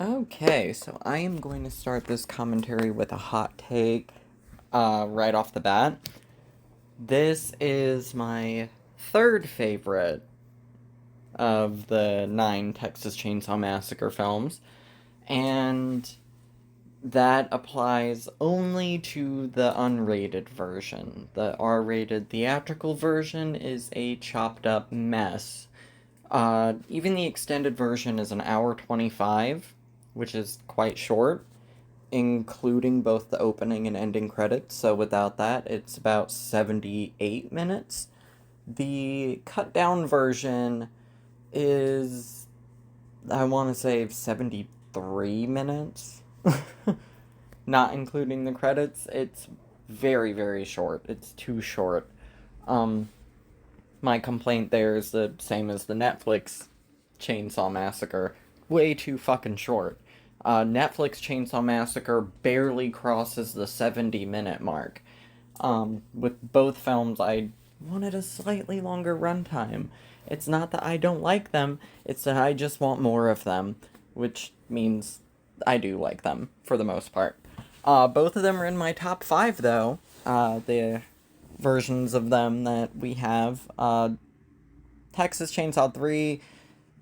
Okay, so I am going to start this commentary with a hot take right off the bat. This is my third favorite of the 9 Texas Chainsaw Massacre films, and that applies only to the unrated version. The R-rated theatrical version is a chopped up mess. Even the extended version is an hour 25, which is quite short, including both the opening and ending credits. So without that, it's about 78 minutes. The cut down version is, I want to say, 73 minutes. Not including the credits. It's very, very short. It's too short. Um, my complaint there is the same as the Netflix Chainsaw Massacre. Way too fucking short. Netflix Chainsaw Massacre barely crosses the 70-minute mark. With both films, I wanted a slightly longer runtime. It's not that I don't like them, it's that I just want more of them, which means I do like them, for the most part. Both of them are in my top 5, though. The versions of them that we have. Texas Chainsaw 3,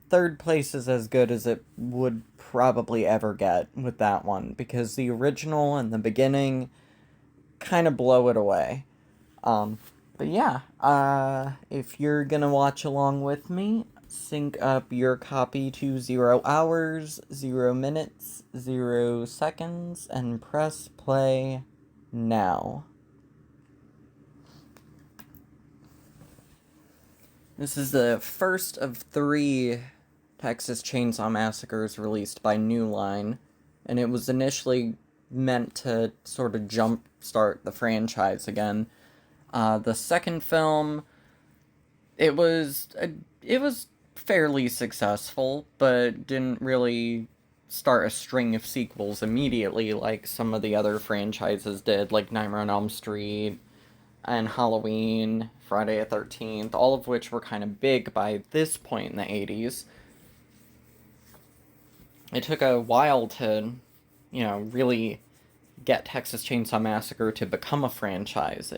third place is as good as it would probably ever get with that one, because the original and the beginning kind of blow it away. But yeah, if you're gonna watch along with me, sync up your copy to 0 hours, 0 minutes, 0 seconds, and press play now. This is the first of 3 Texas Chainsaw Massacres released by New Line, and it was initially meant to sort of jumpstart the franchise again. The second film, it was fairly successful, but didn't really start a string of sequels immediately like some of the other franchises did, like Nightmare on Elm Street and Halloween, Friday the 13th, all of which were kind of big by this point in the 80s. It took a while to, really get Texas Chainsaw Massacre to become a franchise.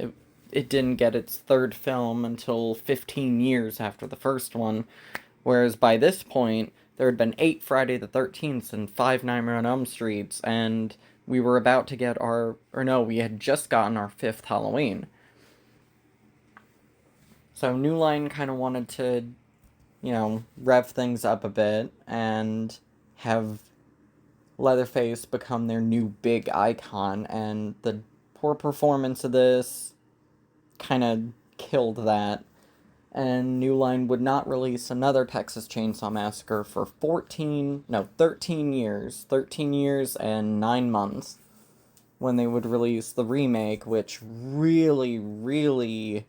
It didn't get its third film until 15 years after the first one, whereas by this point, there had been 8 Friday the 13th and 5 Nightmare on Elm Streets, and we were about to get we had just gotten our 5th Halloween. So New Line kind of wanted to, rev things up a bit and have Leatherface become their new big icon, and the poor performance of this kind of killed that. And New Line would not release another Texas Chainsaw Massacre for 13 years. 13 years and 9 months. When they would release the remake, which really, really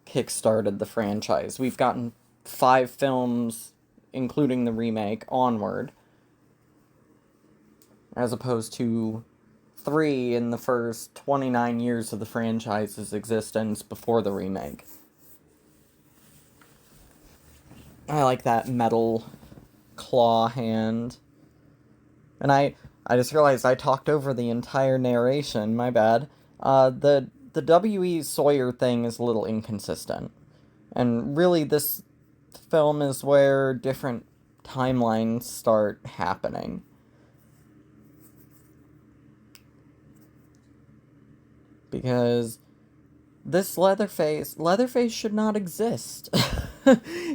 kickstarted the franchise. We've gotten 5 films, including the remake, onward, as opposed to 3 in the first 29 years of the franchise's existence before the remake. I like that metal claw hand. And I just realized I talked over the entire narration, my bad. The W.E. Sawyer thing is a little inconsistent. And really, this film is where different timelines start happening. Because this Leatherface should not exist.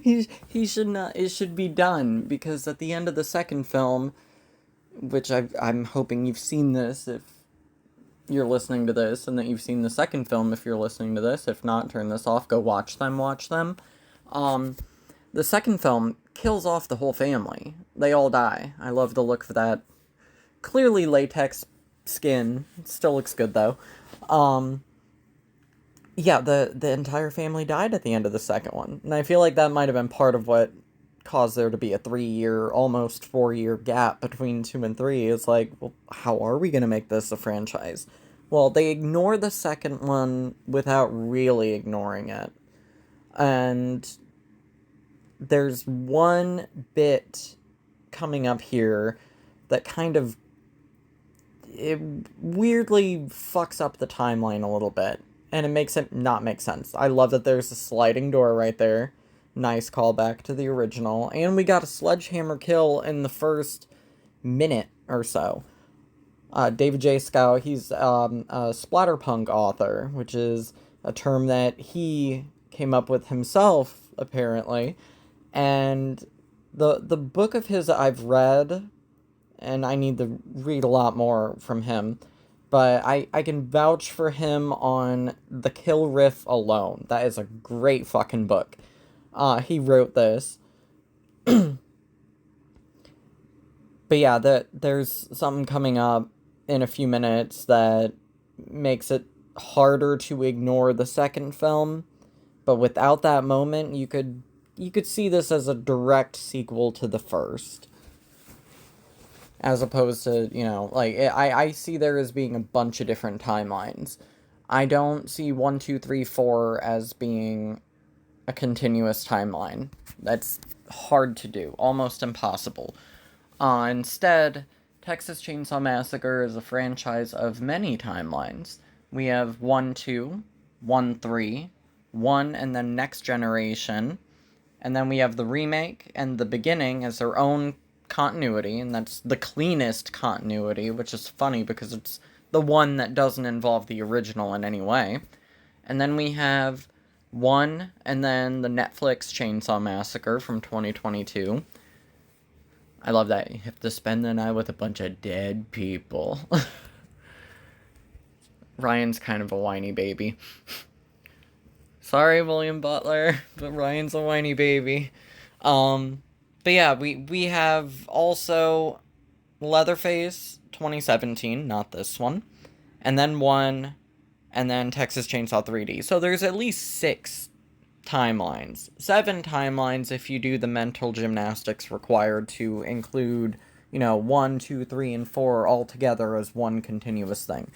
he should not, it should be done, because at the end of the second film, which I'm hoping you've seen this if you're listening to this, and that you've seen the second film if you're listening to this. If not, turn this off, go watch them. The second film kills off the whole family. They all die. I love the look of that. Clearly latex skin. Still looks good, though. Yeah, the entire family died at the end of the second one. And I feel like that might have been part of what caused there to be a 3-year, almost 4-year gap between 2 and 3. It's like, well, how are we going to make this a franchise? Well, they ignore the second one without really ignoring it. And there's one bit coming up here that kind of, it weirdly fucks up the timeline a little bit, and it makes it not make sense. I love that there's a sliding door right there. Nice callback to the original. And we got a sledgehammer kill in the first minute or so. David J. Scow, he's a splatterpunk author, which is a term that he came up with himself, apparently. And the book of his I've read, and I need to read a lot more from him, but I can vouch for him on the kill riff alone. That is a great fucking book. He wrote this. But yeah, there's something coming up in a few minutes that makes it harder to ignore the second film. But without that moment, you could see this as a direct sequel to the first. As opposed to, like, I see there as being a bunch of different timelines. I don't see 1, 2, 3, 4 as being a continuous timeline. That's hard to do. Almost impossible. Instead, Texas Chainsaw Massacre is a franchise of many timelines. We have 1, 2, 1, 3, 1, and then Next Generation. And then we have the remake and the beginning as their own continuity, and that's the cleanest continuity, which is funny because it's the one that doesn't involve the original in any way. And then we have 1, and then the Netflix Chainsaw Massacre from 2022. I love that. You have to spend the night with a bunch of dead people. Ryan's kind of a whiny baby. Sorry, William Butler, but Ryan's a whiny baby. But yeah, we have also Leatherface 2017, not this one. And then 1, and then Texas Chainsaw 3D. So there's at least 6 timelines. 7 timelines if you do the mental gymnastics required to include, 1, 2, 3, and 4 all together as one continuous thing.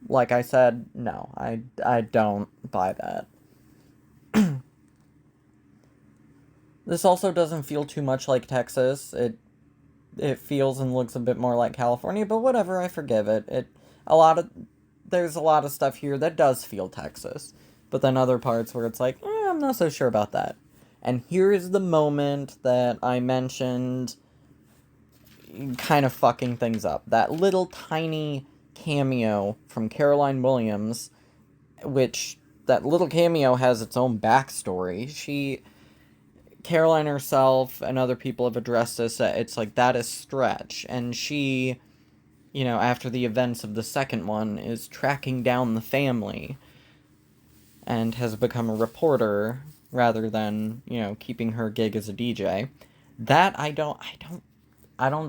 Like I said, no, I don't buy that. This also doesn't feel too much like Texas. It feels and looks a bit more like California, but whatever, I forgive it. There's a lot of stuff here that does feel Texas, but then other parts where it's like, I'm not so sure about that. And here is the moment that I mentioned kind of fucking things up. That little tiny cameo from Caroline Williams, which that little cameo has its own backstory. Caroline herself and other people have addressed this, that it's like, that is stretch. And she, after the events of the second one, is tracking down the family and has become a reporter rather than, keeping her gig as a DJ. That I don't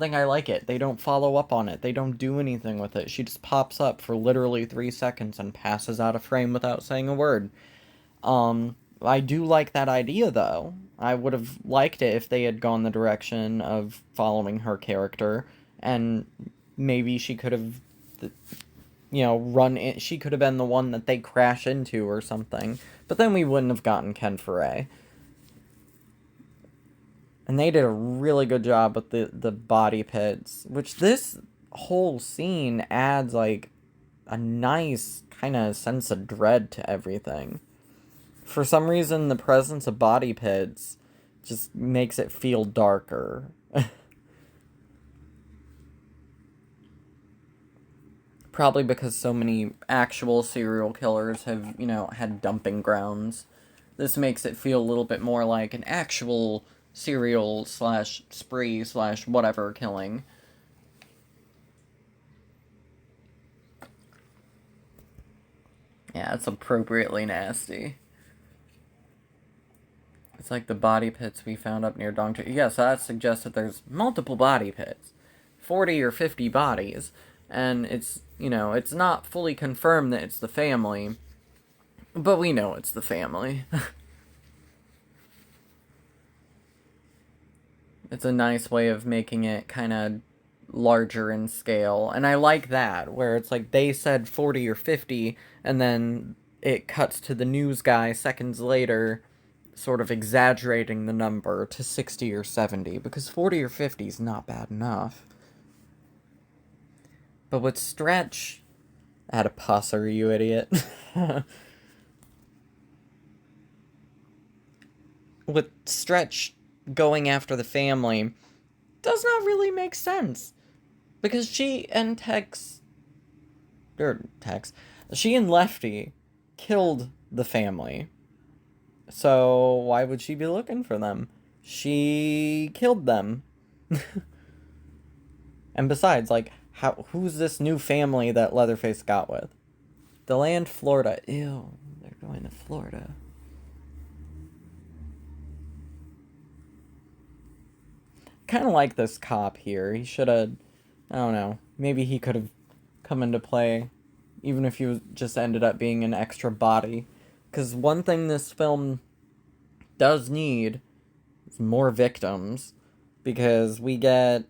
think I like it. They don't follow up on it. They don't do anything with it. She just pops up for literally 3 seconds and passes out of frame without saying a word. I do like that idea, though. I would have liked it if they had gone the direction of following her character, and maybe she could have, she could have been the one that they crash into or something. But then we wouldn't have gotten Ken Foray. And they did a really good job with the body pits, which this whole scene adds, like, a nice kind of sense of dread to everything. For some reason, the presence of body pits just makes it feel darker. Probably because so many actual serial killers have, had dumping grounds. This makes it feel a little bit more like an actual serial / spree / whatever killing. Yeah, it's appropriately nasty. It's like the body pits we found up near Dongtu. Yes, that suggests that there's multiple body pits. 40 or 50 bodies. And it's, it's not fully confirmed that it's the family. But we know it's the family. It's a nice way of making it kind of larger in scale. And I like that, where it's like they said 40 or 50, and then it cuts to the news guy seconds later sort of exaggerating the number to 60 or 70, because 40 or 50 is not bad enough. But with Stretch... I had a pusser, you idiot. With Stretch going after the family does not really make sense. Because she and she and Lefty killed the family. So why would she be looking for them? She killed them. And besides, like, who's this new family that Leatherface got with? DeLand, Florida. Ew, they're going to Florida. Kind of like this cop here. He should have, I don't know, maybe he could have come into play, even if he was just ended up being an extra body. Because one thing this film does need is more victims, because we get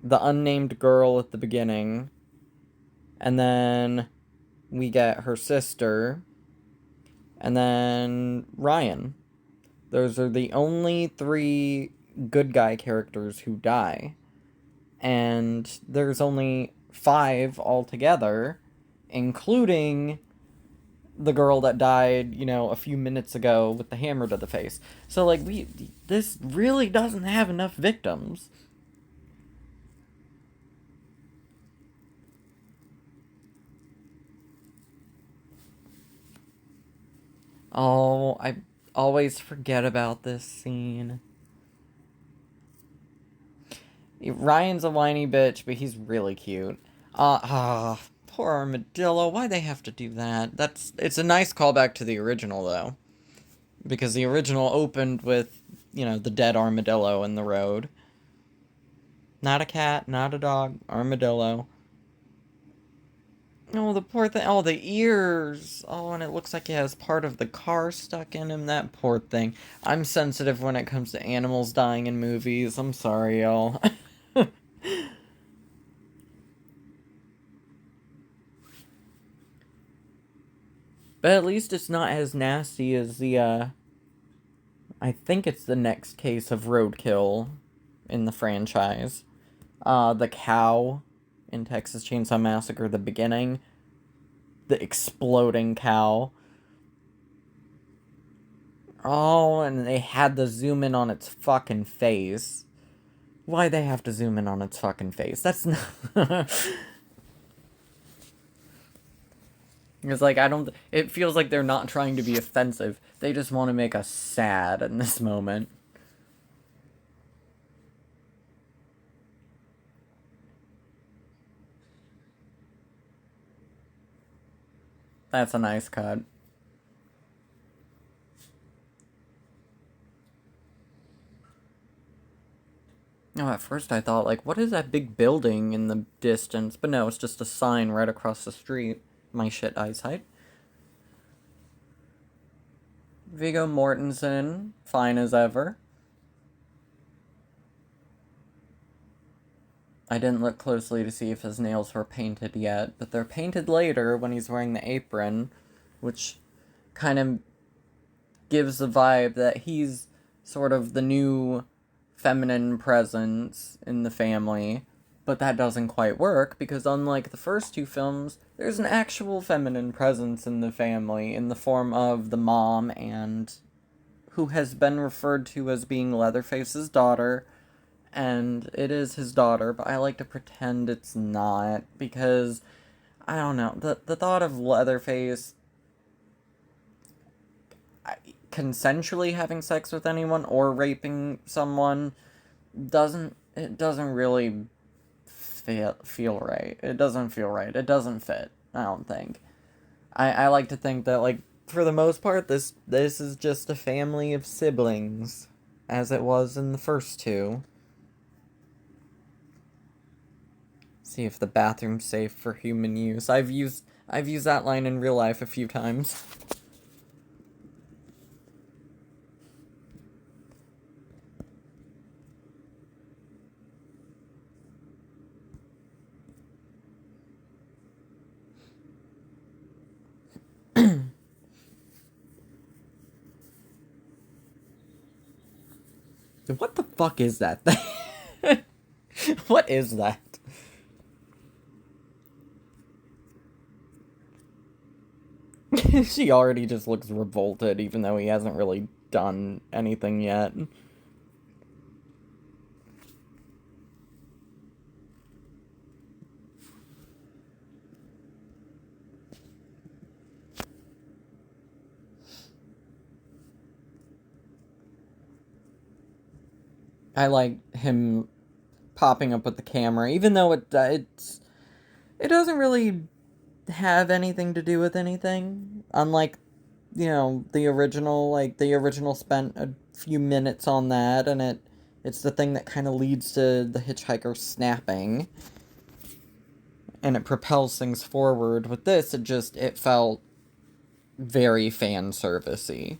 the unnamed girl at the beginning, and then we get her sister, and then Ryan. Those are the only 3 good guy characters who die. And there's only 5 altogether, including the girl that died, a few minutes ago with the hammer to the face. So, like, this really doesn't have enough victims. Oh, I always forget about this scene. Ryan's a whiny bitch, but he's really cute. Poor Armadillo. Why'd they have to do that? It's a nice callback to the original, though. Because the original opened with, the dead armadillo in the road. Not a cat, not a dog, armadillo. Oh, the poor thing. Oh, the ears. Oh, and it looks like he has part of the car stuck in him. That poor thing. I'm sensitive when it comes to animals dying in movies. I'm sorry, y'all. But at least it's not as nasty as the, I think it's the next case of Roadkill in the franchise. The cow in Texas Chainsaw Massacre, the beginning. The exploding cow. Oh, and they had to zoom in on its fucking face. Why they have to zoom in on its fucking face? That's not... It's like, it feels like they're not trying to be offensive. They just want to make us sad in this moment. That's a nice cut. No, at first I thought, like, what is that big building in the distance? But no, it's just a sign right across the street. My shit eyesight. Viggo Mortensen, fine as ever. I didn't look closely to see if his nails were painted yet, but they're painted later when he's wearing the apron, which kind of gives the vibe that he's sort of the new feminine presence in the family. But that doesn't quite work, because unlike the first 2 films, there's an actual feminine presence in the family in the form of the mom, and who has been referred to as being Leatherface's daughter, and it is his daughter, but I like to pretend it's not, because, I don't know, the thought of Leatherface consensually having sex with anyone or raping someone doesn't really feel right. It doesn't feel right. It doesn't fit, I don't think. I like to think that, like, for the most part, this is just a family of siblings, as it was in the first 2. See if the bathroom's safe for human use. I've used that line in real life a few times. What the fuck is that thing? What is that? She already just looks revolted, even though he hasn't really done anything yet. I like him popping up with the camera, even though it doesn't really have anything to do with anything. Unlike, the original. Like, the original spent a few minutes on that, and it's the thing that kind of leads to the hitchhiker snapping, and it propels things forward. With this, it felt very fan servicey.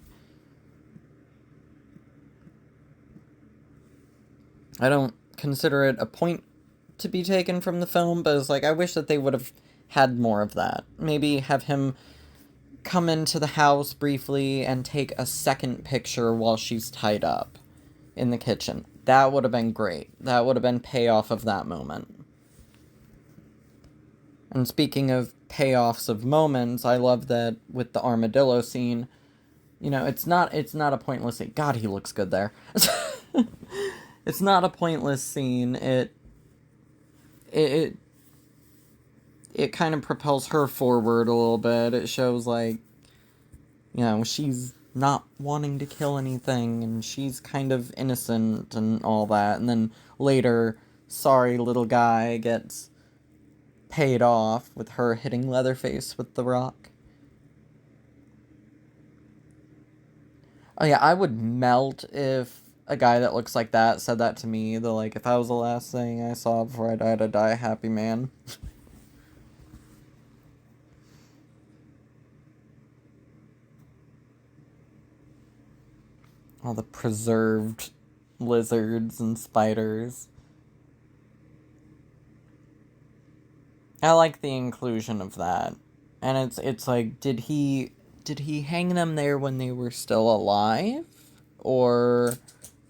I don't consider it a point to be taken from the film, but it's like, I wish that they would have had more of that. Maybe have him come into the house briefly and take a second picture while she's tied up in the kitchen. That would have been great. That would have been payoff of that moment. And speaking of payoffs of moments, I love that with the armadillo scene, it's not a pointless scene. God, he looks good there. It's not a pointless scene. It kind of propels her forward a little bit. It shows, like, she's not wanting to kill anything, and she's kind of innocent and all that. And then later, sorry little guy gets paid off with her hitting Leatherface with the rock. Oh yeah, I would melt if a guy that looks like that said that to me. Like, if I was the last thing I saw before I died, I'd die a happy man. All the preserved lizards and spiders. I like the inclusion of that. And it's like, did he hang them there when they were still alive? Or,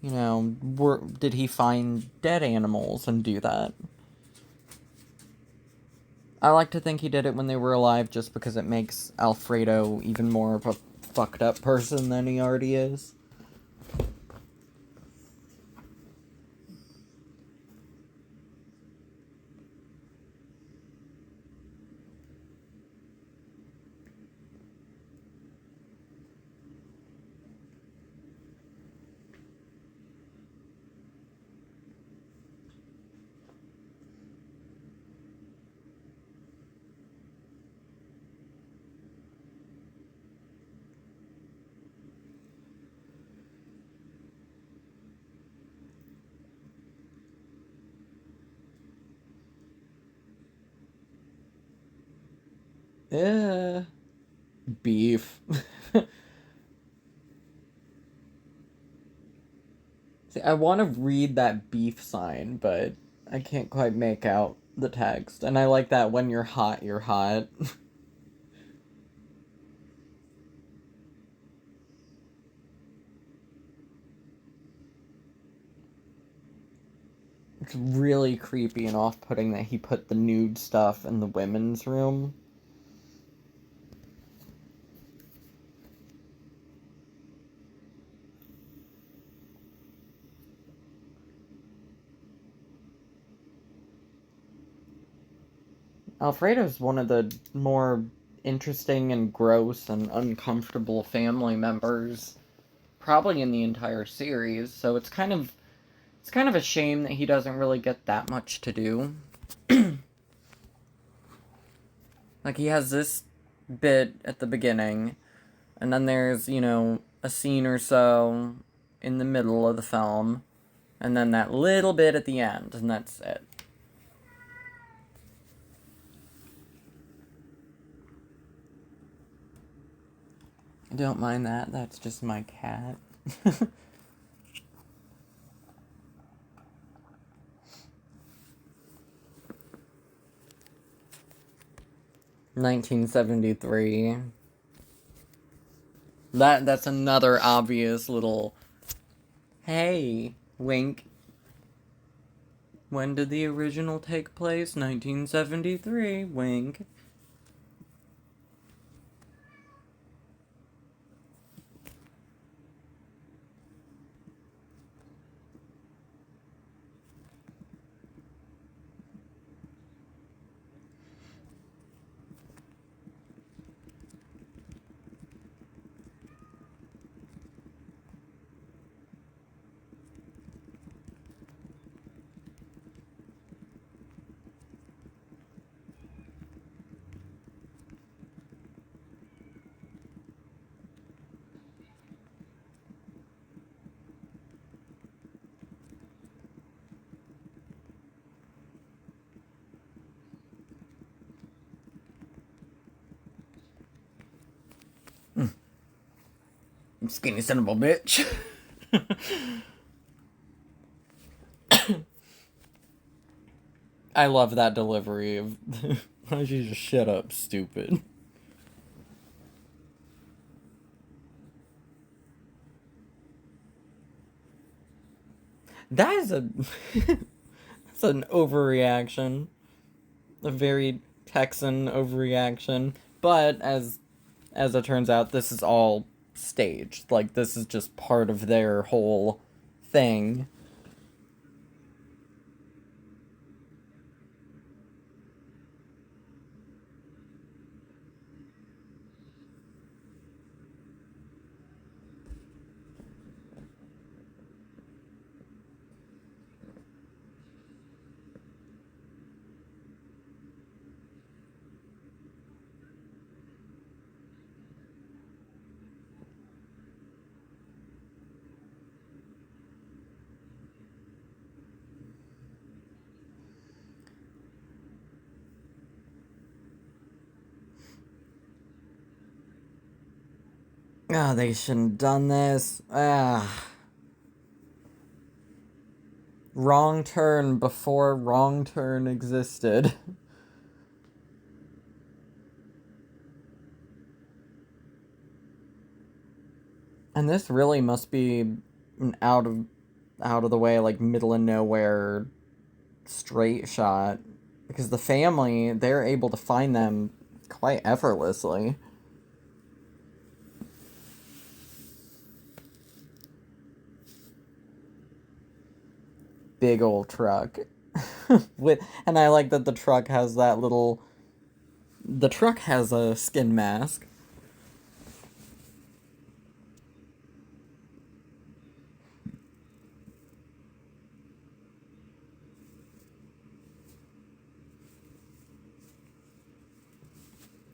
did he find dead animals and do that? I like to think he did it when they were alive, just because it makes Alfredo even more of a fucked up person than he already is. Yeah. Beef. See, I want to read that beef sign, but I can't quite make out the text. And I like that when you're hot, you're hot. It's really creepy and off-putting that he put the nude stuff in the women's room. Alfredo's one of the more interesting and gross and uncomfortable family members probably in the entire series, so it's kind of a shame that he doesn't really get that much to do. Like, he has this bit at the beginning, and then there's, a scene or so in the middle of the film, and then that little bit at the end, and that's it. Don't mind that, that's just my cat. 1973. That's another obvious little, hey, wink. When did the original take place? 1973, wink. Skinny son of a bitch. I love that delivery of why don't you just shut up, stupid. That is a that's an overreaction. A very Texan overreaction. But as it turns out, this is all staged. Like, this is just part of their whole thing. Ah, they shouldn't have done this. Wrong turn before wrong turn existed. And this really must be an out of the way, like, middle of nowhere straight shot, because the family, they're able to find them quite effortlessly. Big old truck. And I like that the truck has that little... The truck has a skin mask.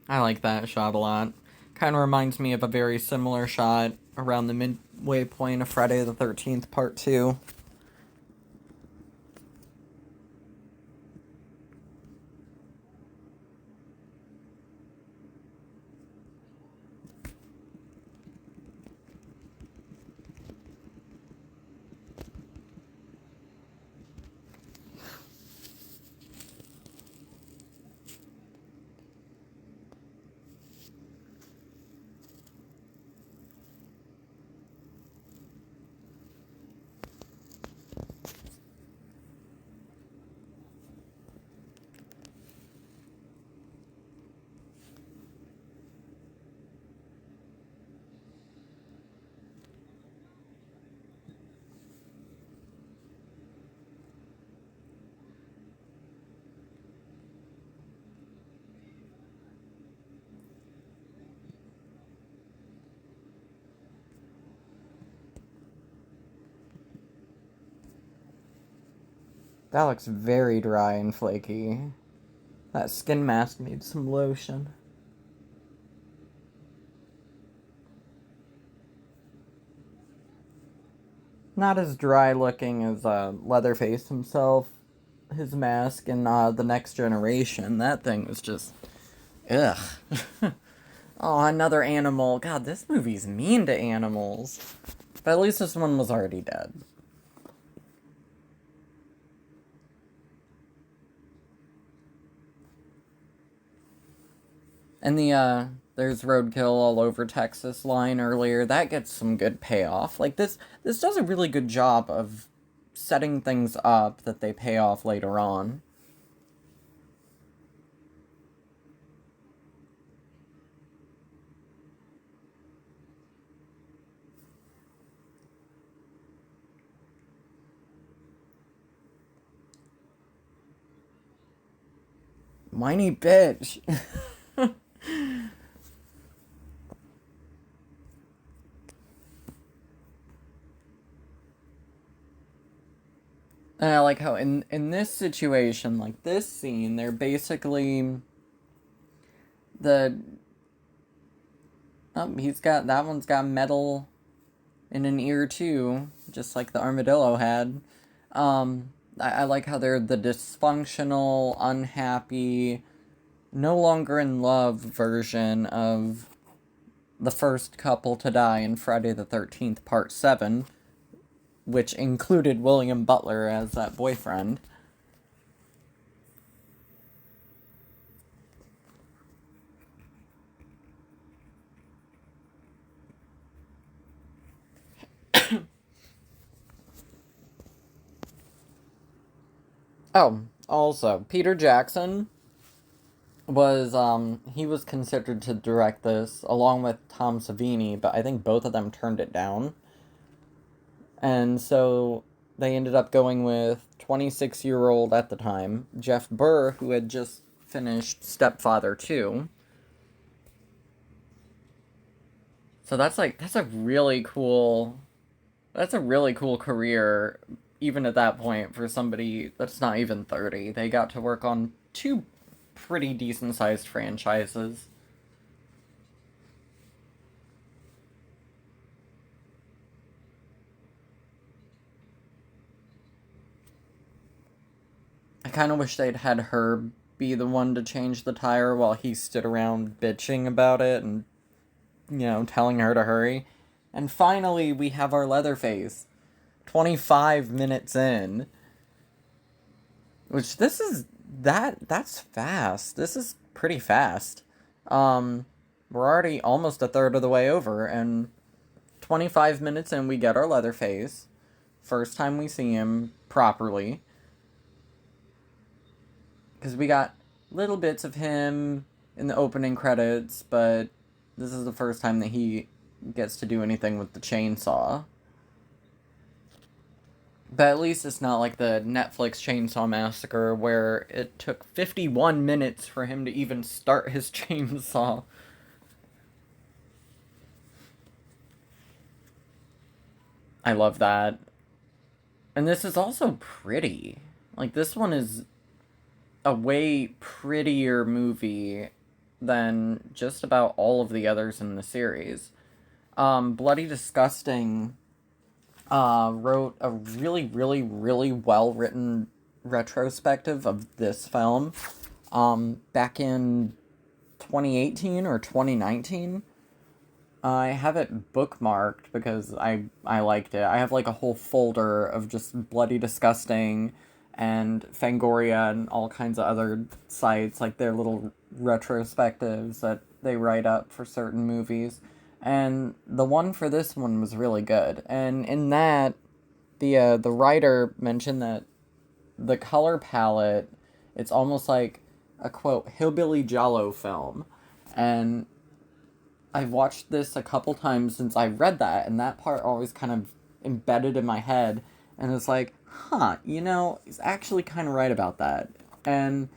I like that shot a lot. Kind of reminds me of a very similar shot around the midway point of Friday the 13th Part 2. That looks very dry and flaky. That skin mask needs some lotion. Not as dry looking as Leatherface himself. His mask in The Next Generation. That thing was just... Ugh. Oh, another animal. God, this movie's mean to animals. But at least this one was already dead. And there's Roadkill all over Texas line earlier. That gets some good payoff. Like, this does a really good job of setting things up that they pay off later on. Whiny bitch. And I like how in this situation, like this scene, they're basically the that one's got metal in an ear too, just like the armadillo had. I like how they're the dysfunctional, unhappy, no longer in love version of the first couple to die in Friday the 13th Part 7, which included William Butler as that boyfriend. Oh, also, Peter Jackson he was considered to direct this along with Tom Savini, but I think both of them turned it down. And so they ended up going with 26-year-old at the time, Jeff Burr, who had just finished Stepfather 2. So that's a really cool career, even at that point, for somebody that's not even 30. They got to work on two pretty decent sized franchises. I kind of wish they'd had her be the one to change the tire while he stood around bitching about it and, telling her to hurry. And finally, we have our Leatherface. 25 minutes in. Which, that's fast. This is pretty fast. We're already almost a third of the way over, and 25 minutes in, we get our Leatherface. First time we see him properly. Because we got little bits of him in the opening credits, but this is the first time that he gets to do anything with the chainsaw. But at least it's not like the Netflix Chainsaw Massacre, where it took 51 minutes for him to even start his chainsaw. I love that. And this is also pretty. Like, this one is a way prettier movie than just about all of the others in the series. Bloody Disgusting wrote a really, really, really well-written retrospective of this film back in 2018 or 2019. I have it bookmarked because I liked it. I have like a whole folder of just Bloody Disgusting and Fangoria and all kinds of other sites, like their little retrospectives that they write up for certain movies. And the one for this one was really good. And in that, the writer mentioned that the color palette, it's almost like a, quote, hillbilly giallo film. And I've watched this a couple times since I read that, and that part always kind of embedded in my head. And it's like, he's actually kind of right about that. And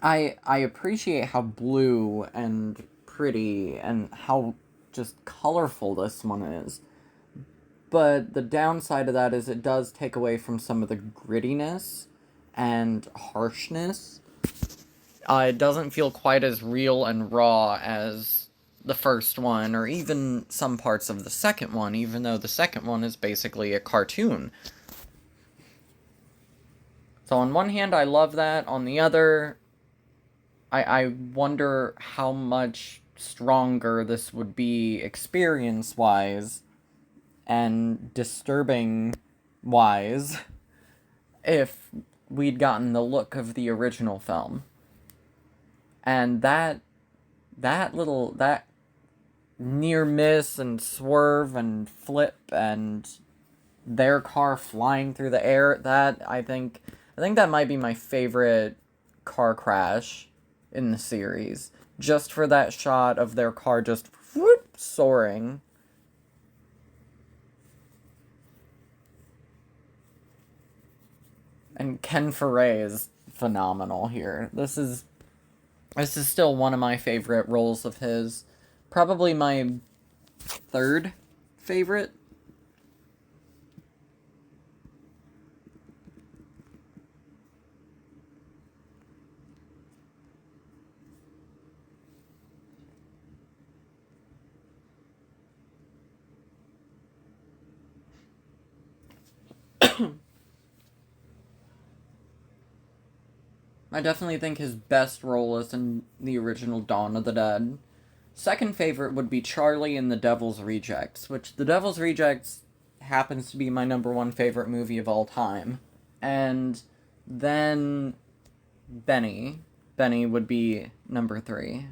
I appreciate how blue and pretty and how just colorful this one is. But the downside of that is it does take away from some of the grittiness and harshness. It doesn't feel quite as real and raw as the first one, or even some parts of the second one, even though the second one is basically a cartoon. So on one hand, I love that. On the other, I wonder how much stronger this would be experience-wise and disturbing-wise if we'd gotten the look of the original film. And that near miss and swerve and flip and their car flying through the air, that I think that might be my favorite car crash in the series. Just for that shot of their car just whoop, soaring. And Ken Foray is phenomenal here. This is still one of my favorite roles of his. Probably my third favorite. I definitely think his best role is in the original Dawn of the Dead. Second favorite would be Charlie and the Devil's Rejects, which The Devil's Rejects happens to be my number one favorite movie of all time. And then Benny. Benny would be number 3.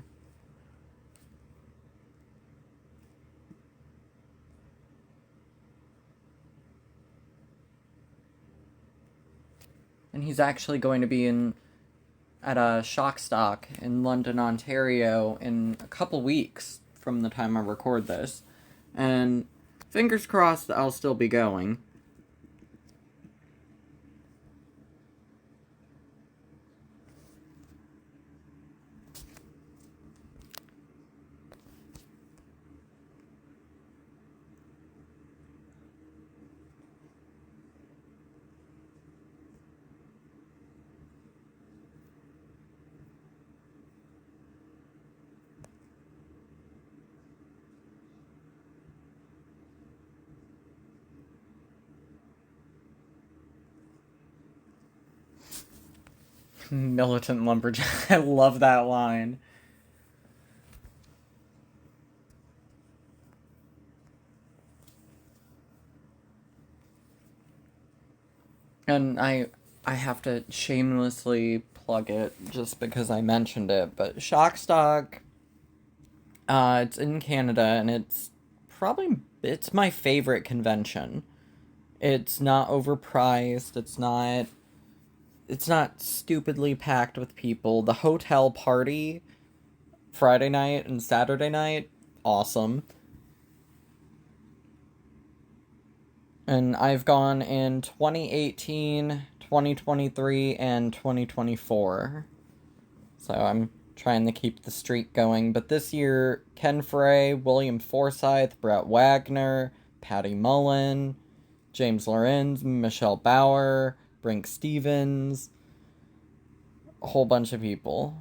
And he's actually going to be at a Shockstock in London, Ontario in a couple weeks from the time I record this. And fingers crossed I'll still be going. Militant lumberjack. I love that line. And I have to shamelessly plug it just because I mentioned it, but Shockstock, it's in Canada, and it's my favorite convention. It's not overpriced, it's not stupidly packed with people. The hotel party, Friday night and Saturday night, awesome. And I've gone in 2018, 2023, and 2024. So I'm trying to keep the streak going. But this year, Ken Frey, William Forsythe, Brett Wagner, Patty Mullen, James Lorenz, Michelle Bauer, Brink Stevens, a whole bunch of people.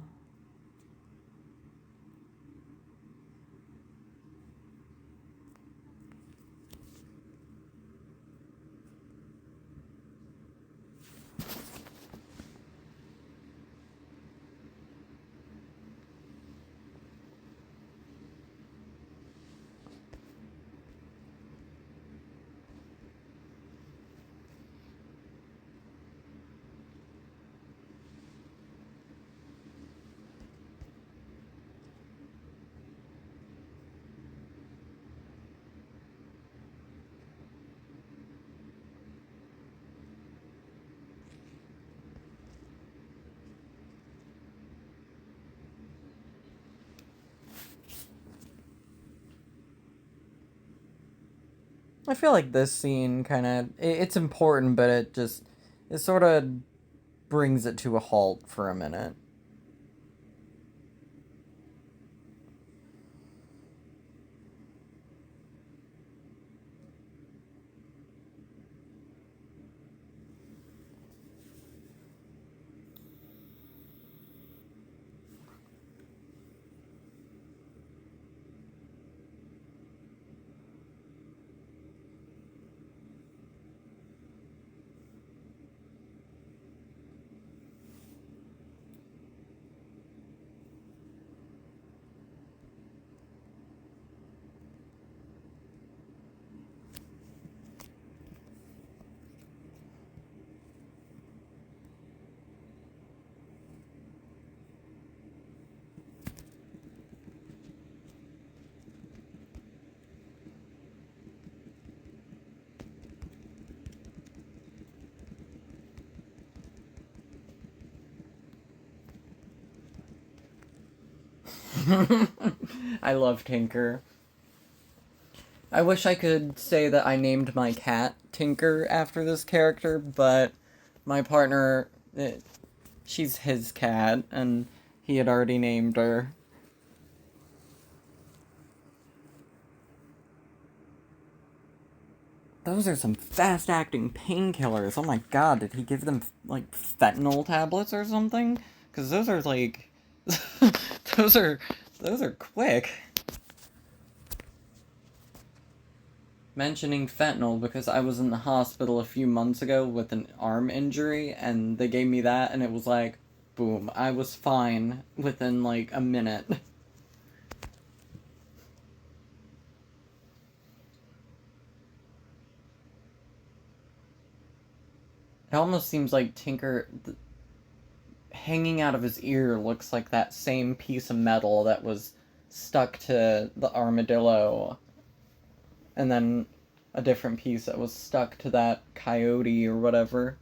I feel like this scene it's important, but it sort of brings it to a halt for a minute. I love Tinker. I wish I could say that I named my cat Tinker after this character, but my partner, she's his cat, and he had already named her. Those are some fast-acting painkillers. Oh my god, did he give them, like, fentanyl tablets or something? Because those are, like... those are quick. Mentioning fentanyl because I was in the hospital a few months ago with an arm injury, and they gave me that, and it was like, boom, I was fine within, like, a minute. almost seems like hanging out of his ear looks like that same piece of metal that was stuck to the armadillo, and then a different piece that was stuck to that coyote or whatever.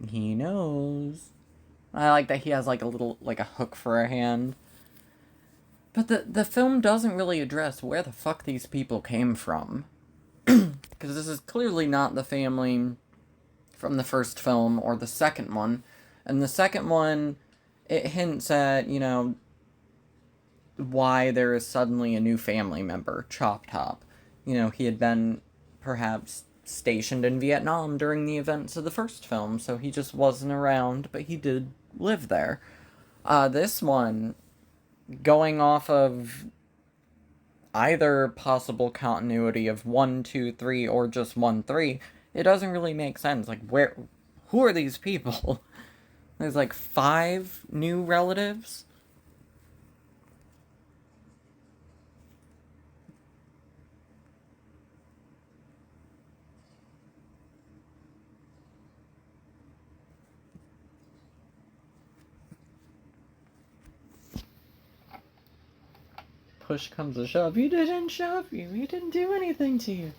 He knows. I like that he has like a hook for a hand. But the film doesn't really address where the fuck these people came from. Because this is clearly not the family from the first film or the second one. And the second one, it hints at, why there is suddenly a new family member, Chop Top. He had been perhaps stationed in Vietnam during the events of the first film, so he just wasn't around, but he did live there. This one, going off of either possible continuity of 1, 2, 3, or just 1, 3, it doesn't really make sense. Like, who are these people? There's like 5 new relatives? Push comes to shove. You didn't shove you. You didn't do anything to you.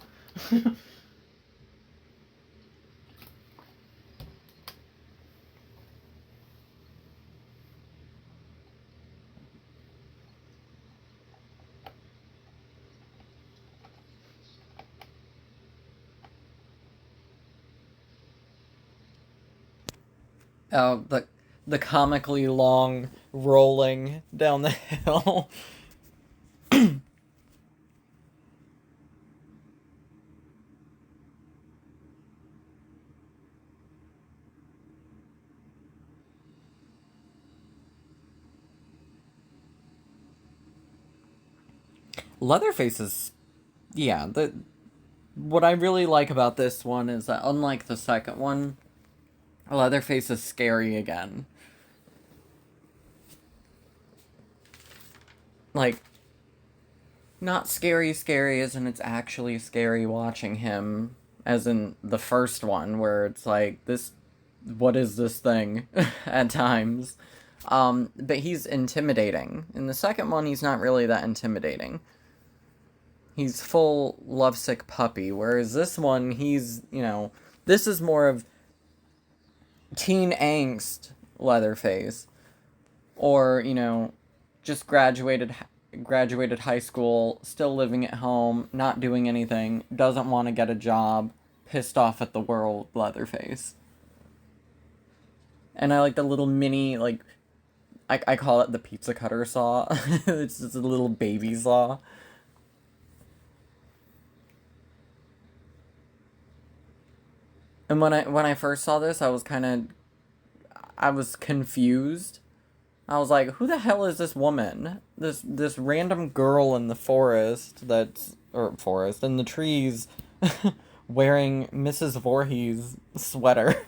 Oh, the comically long rolling down the hill. Leatherface is, yeah. What I really like about this one is that unlike the second one, Leatherface is scary again. Like, not scary as in it's actually scary watching him, as in the first one, where it's like, what is this thing, at times. But he's intimidating. In the second one, he's not really that intimidating. He's full lovesick puppy, whereas this one, he's, this is more of teen angst Leatherface. Or, just graduated high school, still living at home, not doing anything, doesn't want to get a job, pissed off at the world Leatherface. And I like the little mini, like, I call it the pizza cutter saw. It's just a little baby saw. And when I first saw this, I was confused. I was like, who the hell is this woman? This random girl in the forest in the trees wearing Mrs. Voorhees' sweater.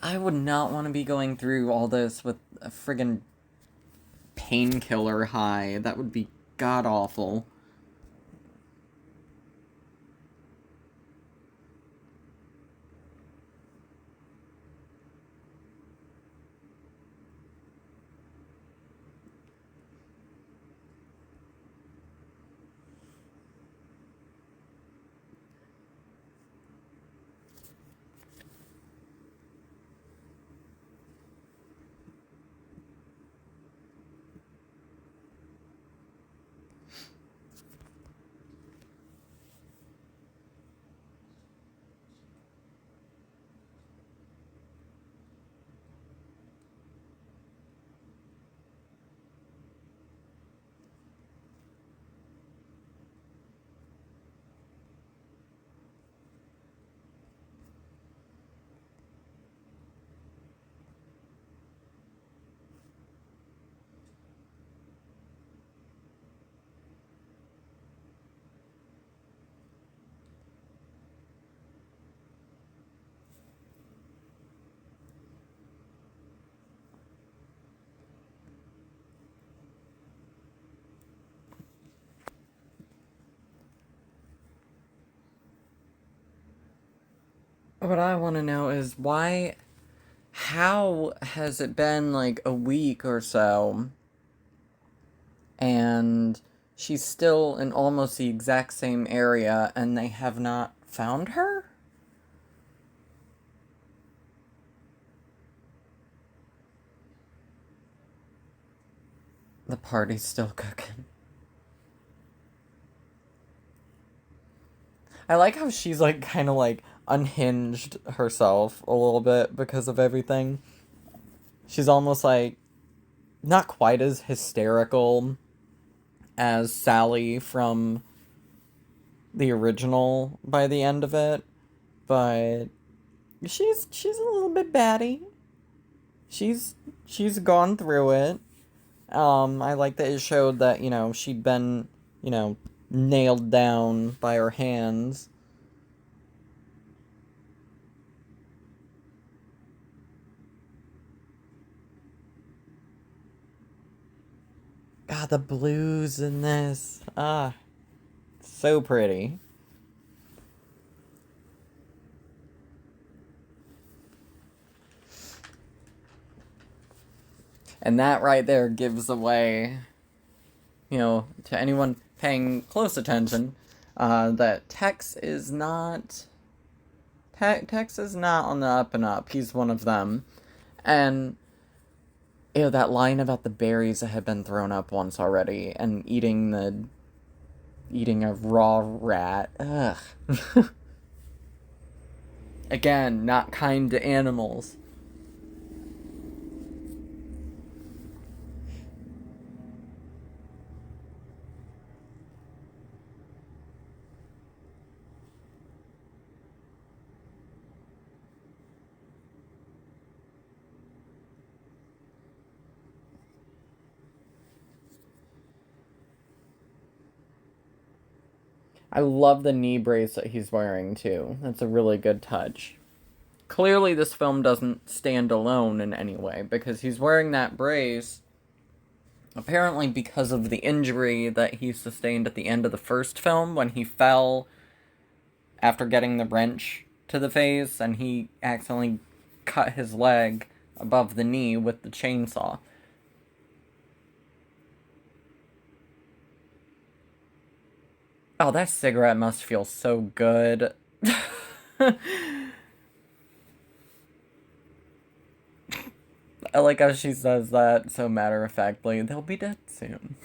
I would not want to be going through all this with a friggin' painkiller high. That would be god awful. What I want to know is how has it been like a week or so, and she's still in almost the exact same area, and they have not found her? The party's still cooking. I like how she's like kind of like unhinged herself a little bit because of everything. She's almost like not quite as hysterical as Sally from the original by the end of it, but she's a little bit batty. She's she's gone through it. I like that it showed that, she'd been, you know, nailed down by her hands. God, the blues in this. So pretty. And that right there gives away, to anyone paying close attention, that Tex is not on the up and up. He's one of them. And, that line about the berries that had been thrown up once already and eating a raw rat. Ugh. Again, not kind to animals. I love the knee brace that he's wearing, too. That's a really good touch. Clearly, this film doesn't stand alone in any way, because he's wearing that brace, apparently because of the injury that he sustained at the end of the first film, when he fell after getting the wrench to the face, and he accidentally cut his leg above the knee with the chainsaw. Oh, that cigarette must feel so good. I like how she says that so matter-of-factly. They'll be dead soon.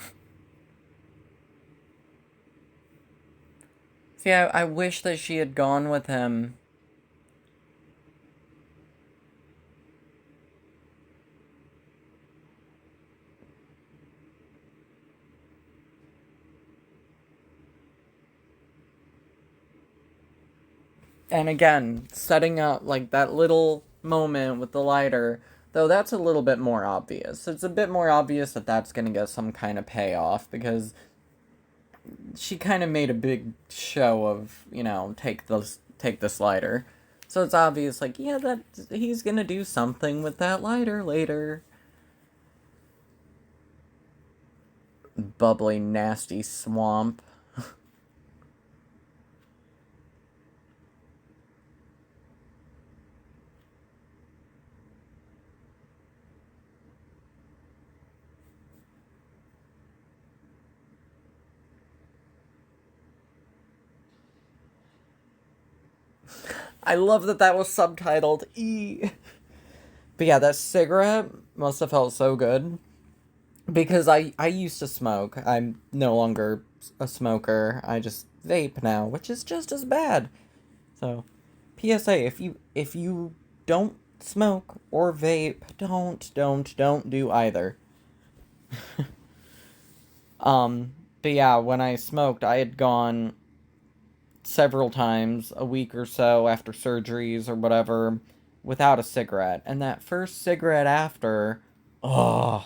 See, I wish that she had gone with him. And again, setting up like that little moment with the lighter, though that's a little bit more obvious. It's a bit more obvious that that's going to get some kind of payoff, because she kind of made a big show of, take this lighter. So it's obvious, like, yeah, that he's going to do something with that lighter later. Bubbly, nasty swamp. I love that was subtitled E. But yeah, that cigarette must have felt so good. Because I used to smoke. I'm no longer a smoker. I just vape now, which is just as bad. So, PSA, if you don't smoke or vape, don't do either. But yeah, when I smoked, I had gone several times a week or so after surgeries or whatever without a cigarette. And that first cigarette after, oh.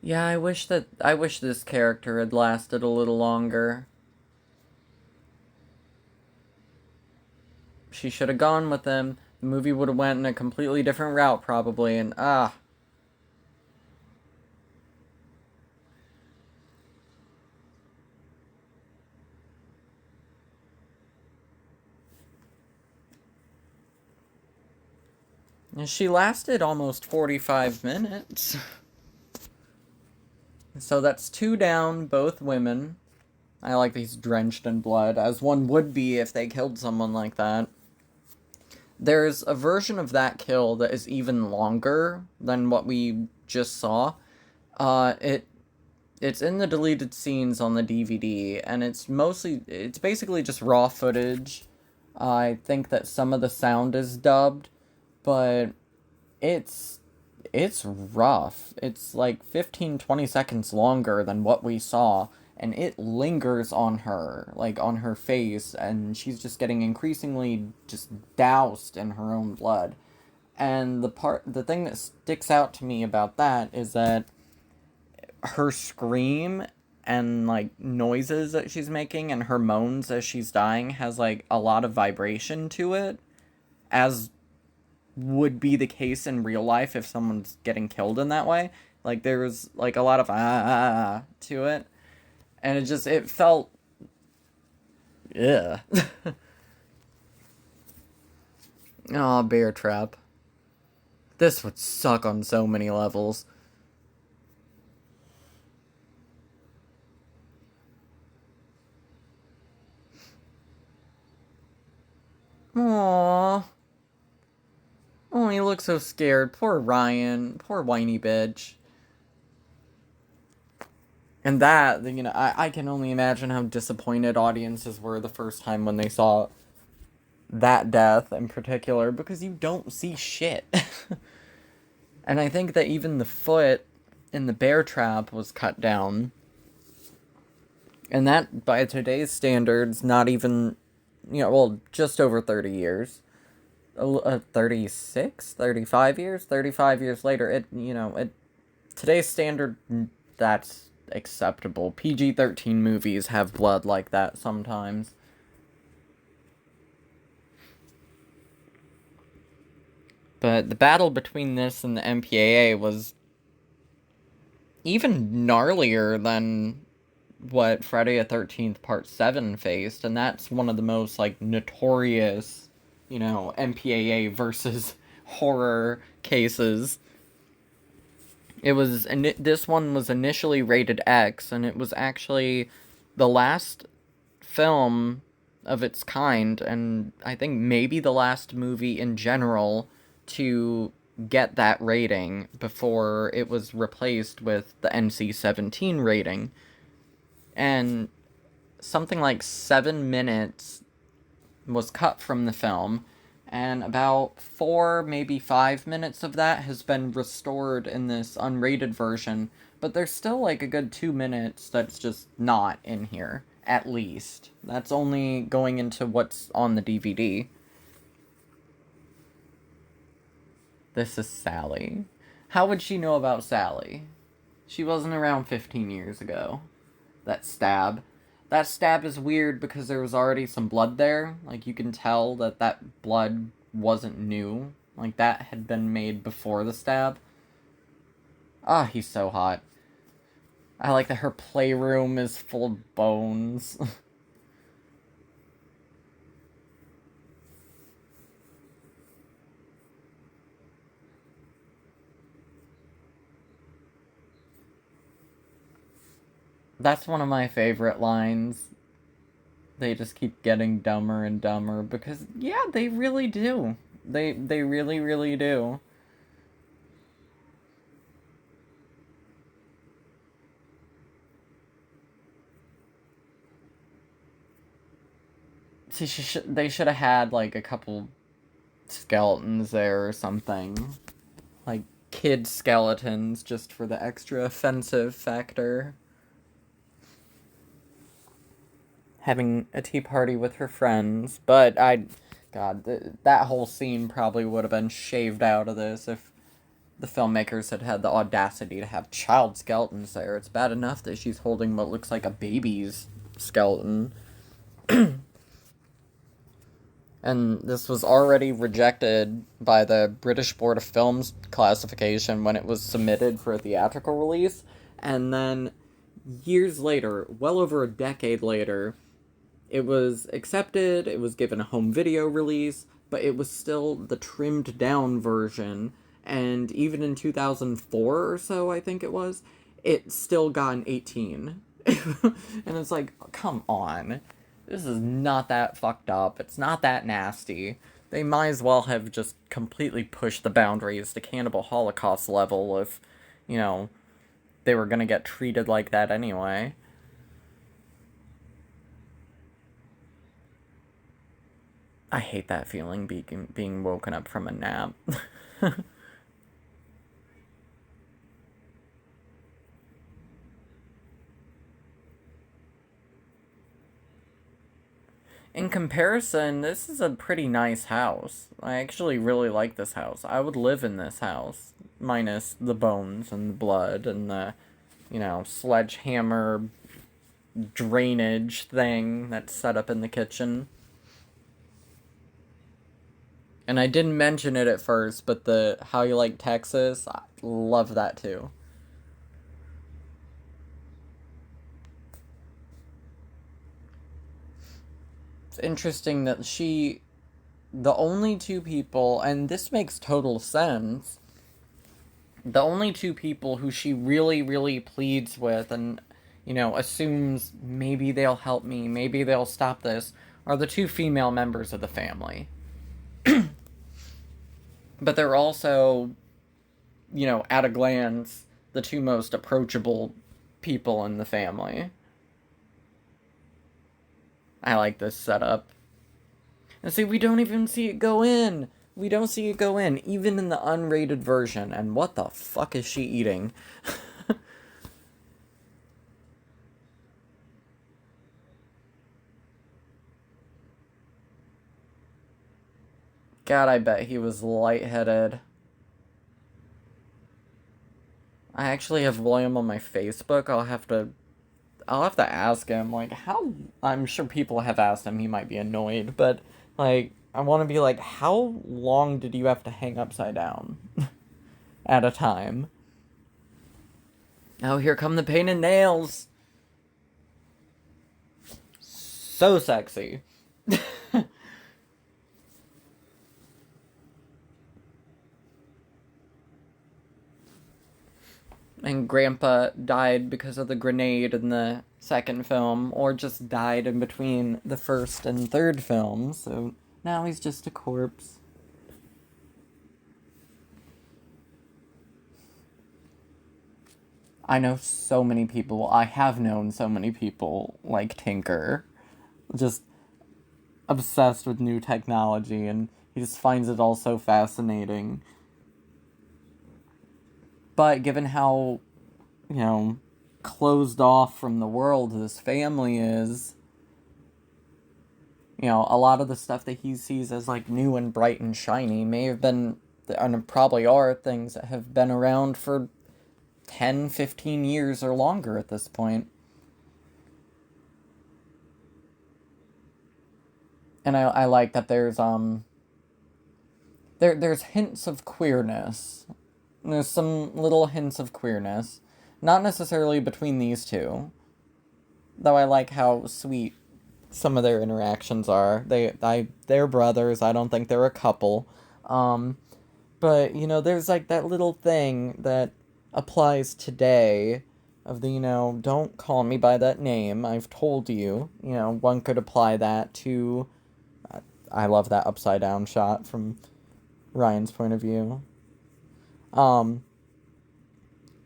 Yeah, I wish this character had lasted a little longer. She should have gone with him. The movie would have went in a completely different route probably, and She lasted almost 45 minutes. So that's 2 down, both women. I like these drenched in blood, as one would be if they killed someone like that. There's a version of that kill that is even longer than what we just saw. It's in the deleted scenes on the DVD, and it's basically just raw footage. I think that some of the sound is dubbed, but it's rough. It's like 15-20 seconds longer than what we saw, and it lingers on her, like on her face, and she's just getting increasingly just doused in her own blood. And the thing that sticks out to me about that is that her scream and like noises that she's making and her moans as she's dying has like a lot of vibration to it, as would be the case in real life if someone's getting killed in that way. Like there's like a lot of to it, and it felt yeah. Oh, Bear Trap. This would suck on so many levels. Aww. Oh, he looks so scared. Poor Ryan. Poor whiny bitch. And that, you know, I can only imagine how disappointed audiences were the first time when they saw that death in particular, because you don't see shit. And I think that even the foot in the bear trap was cut down. And that, by today's standards, not even, you know, well, just over 30 years. 36? 35 years? 35 years later, today's standard, that's acceptable. PG-13 movies have blood like that sometimes. But the battle between this and the MPAA was even gnarlier than what Friday the 13th Part 7 faced, and that's one of the most, like, notorious, you know, MPAA versus horror cases. This one was initially rated X, and it was actually the last film of its kind, and I think maybe the last movie in general to get that rating before it was replaced with the NC-17 rating. And something like 7 minutes was cut from the film, and about 4, maybe 5 minutes of that has been restored in this unrated version, but there's still like a good 2 minutes that's just not in here, at least. That's only going into what's on the DVD. This is Sally. How would she know about Sally? She wasn't around 15 years ago. That stab. That stab is weird because there was already some blood there. Like, you can tell that blood wasn't new. Like, that had been made before the stab. Ah, he's so hot. I like that her playroom is full of bones. That's one of my favorite lines. They just keep getting dumber and dumber because, yeah, they really do. They really, really do. See, they should have had, like, a couple skeletons there or something. Like, kid skeletons, just for the extra offensive factor. Having a tea party with her friends, but God, that whole scene probably would have been shaved out of this if the filmmakers had had the audacity to have child skeletons there. It's bad enough that she's holding what looks like a baby's skeleton. And this was already rejected by the British Board of Films classification when it was submitted for a theatrical release. And then, years later, well over a decade later, it was accepted, it was given a home video release, but it was still the trimmed down version. And even in 2004 or so, I think it was, it still got an 18. And it's like, come on. This is not that fucked up. It's not that nasty. They might as well have just completely pushed the boundaries to Cannibal Holocaust level if, you know, they were gonna get treated like that anyway. I hate that feeling, being woken up from a nap. In comparison, this is a pretty nice house. I actually really like this house. I would live in this house, minus the bones and the blood and the, sledgehammer drainage thing that's set up in the kitchen. And I didn't mention it at first, but the How You Like Texas, I love that too. It's interesting that the only two people, and this makes total sense, the only two people who she really, really pleads with and, assumes maybe they'll help me, maybe they'll stop this, are the two female members of the family. But they're also, at a glance, the two most approachable people in the family. I like this setup. And see, we don't even see it go in. We don't see it go in, even in the unrated version. And what the fuck is she eating? God, I bet he was lightheaded. I actually have William on my Facebook. I'll have to ask him, like, how... I'm sure people have asked him, he might be annoyed, but, like, I want to be like, how long did you have to hang upside down? At a time? Oh, here come the paint and nails! So sexy. And Grandpa died because of the grenade in the second film, or just died in between the first and third films, so now he's just a corpse. I know so many people, I have known so many people like Tinker, just obsessed with new technology, and he just finds it all so fascinating. But given how, closed off from the world this family is, a lot of the stuff that he sees as, like, new and bright and shiny may have been, and probably are, things that have been around for 10, 15 years or longer at this point. And I like that there's hints of queerness. There's some little hints of queerness. Not necessarily between these two. Though I like how sweet some of their interactions are. They're brothers. I don't think they're a couple. But, there's, like, that little thing that applies today of the, don't call me by that name. I've told you. One could apply that to... I love that upside down shot from Ryan's point of view.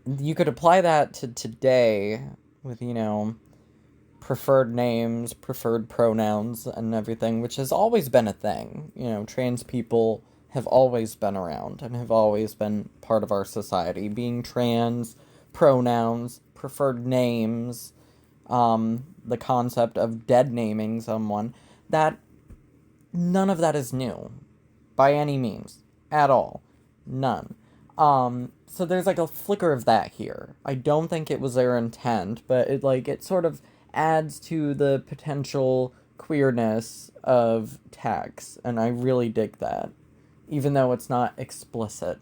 You could apply that to today with, preferred names, preferred pronouns, and everything, which has always been a thing. Trans people have always been around and have always been part of our society. Being trans, pronouns, preferred names, the concept of dead naming someone, that none of that is new. By any means. At all. None. So there's, like, a flicker of that here. I don't think it was their intent, but it sort of adds to the potential queerness of Tex, and I really dig that. Even though it's not explicit.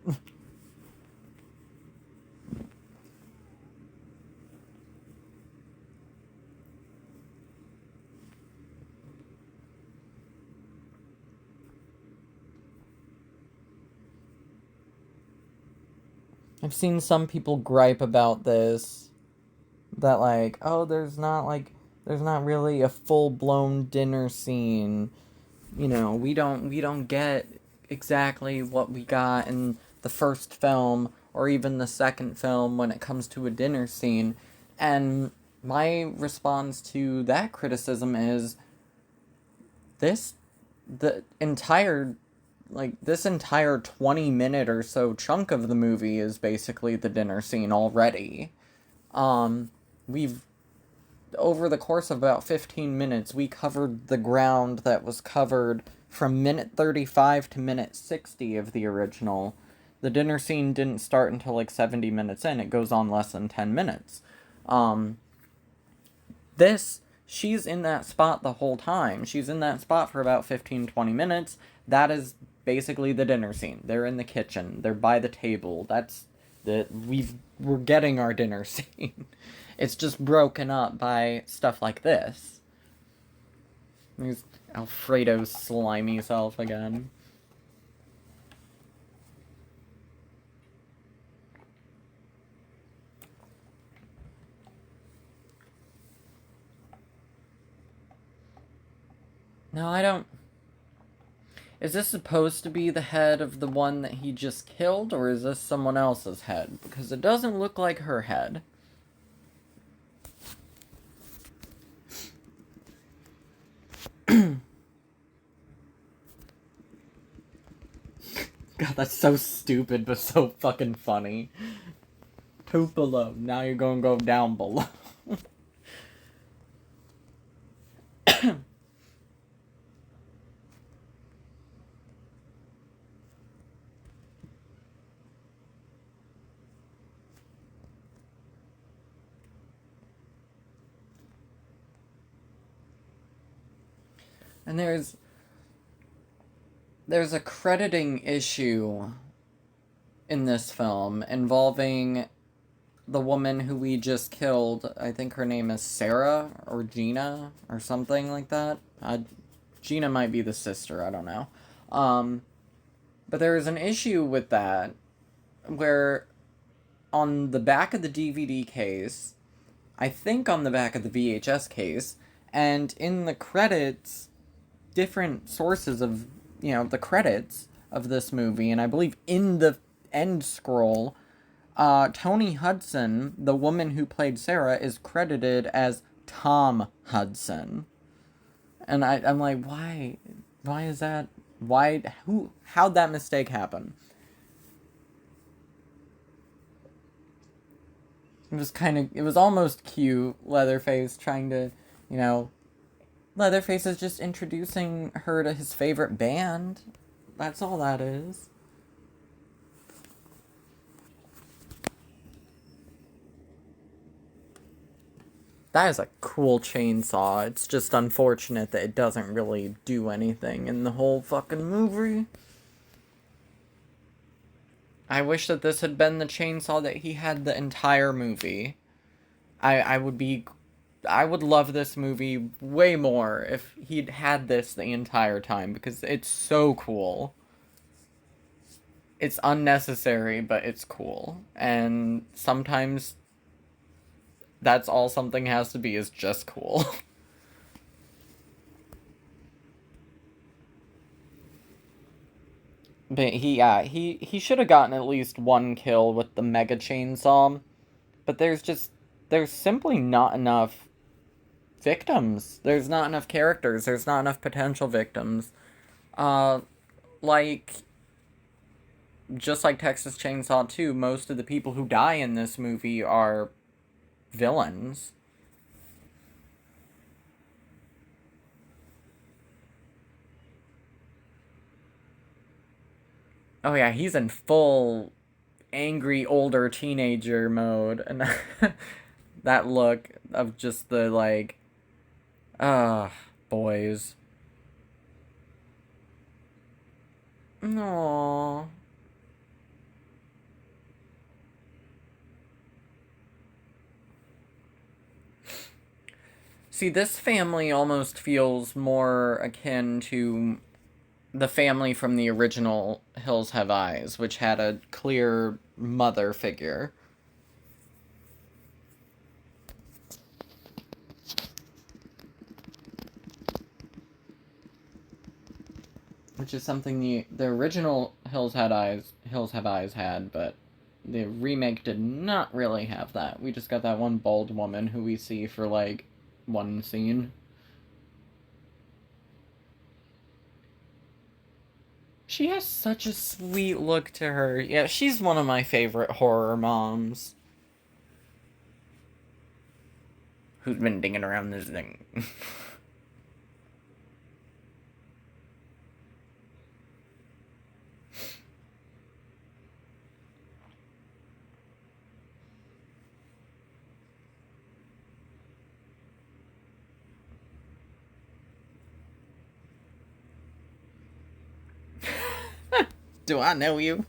I've seen some people gripe about this, that like, oh, there's not really a full-blown dinner scene. You know, we don't get exactly what we got in the first film or even the second film when it comes to a dinner scene. And my response to that criticism is this the entire this entire 20-minute or so chunk of the movie is basically the dinner scene already. We've over the course of about 15 minutes, we covered the ground that was covered from minute 35 to minute 60 of the original. The dinner scene didn't start until like 70 minutes in. It goes on less than 10 minutes. She's in that spot the whole time. She's in that spot for about 15-20 minutes. That is basically the dinner scene. They're in the kitchen. They're by the table. We're getting our dinner scene. It's just broken up by stuff like this. There's Alfredo's slimy self again. No, I don't... Is this supposed to be the head of the one that he just killed, or is this someone else's head? Because it doesn't look like her head. God, that's so stupid, but so fucking funny. Poop below. Now you're gonna go down below. And there's a crediting issue in this film involving the woman who we just killed. I think her name is Sarah or Gina or something like that. Gina might be the sister, I don't know. But there is an issue with that where on the back of the DVD case, I think on the back of the VHS case, and in the credits, different sources of, the credits of this movie, and I believe in the end scroll, Tony Hudson, the woman who played Sarah, is credited as Tom Hudson. And I'm like, why? Why is that? How'd that mistake happen? It was almost cute, Leatherface trying to, Leatherface is just introducing her to his favorite band. That's all that is. That is a cool chainsaw. It's just unfortunate that it doesn't really do anything in the whole fucking movie. I wish that this had been the chainsaw that he had the entire movie. I would love this movie way more if he'd had this the entire time, because it's so cool. It's unnecessary, but it's cool. And sometimes that's all something has to be, is just cool. But he should have gotten at least one kill with the mega chainsaw. But there's simply not enough victims. There's not enough characters. There's not enough potential victims. Like, just like Texas Chainsaw 2, most of the people who die in this movie are villains. Oh yeah, he's in full angry older teenager mode, and that look of just the like, boys. Aww. See, this family almost feels more akin to the family from the original Hills Have Eyes, which had a clear mother figure. Which is something the original Hills Have Eyes had, but the remake did not really have that. We just got that one bald woman who we see for like one scene. She has such a sweet look to her. Yeah, she's one of my favorite horror moms. Who's been dinging around this thing? Do I know you?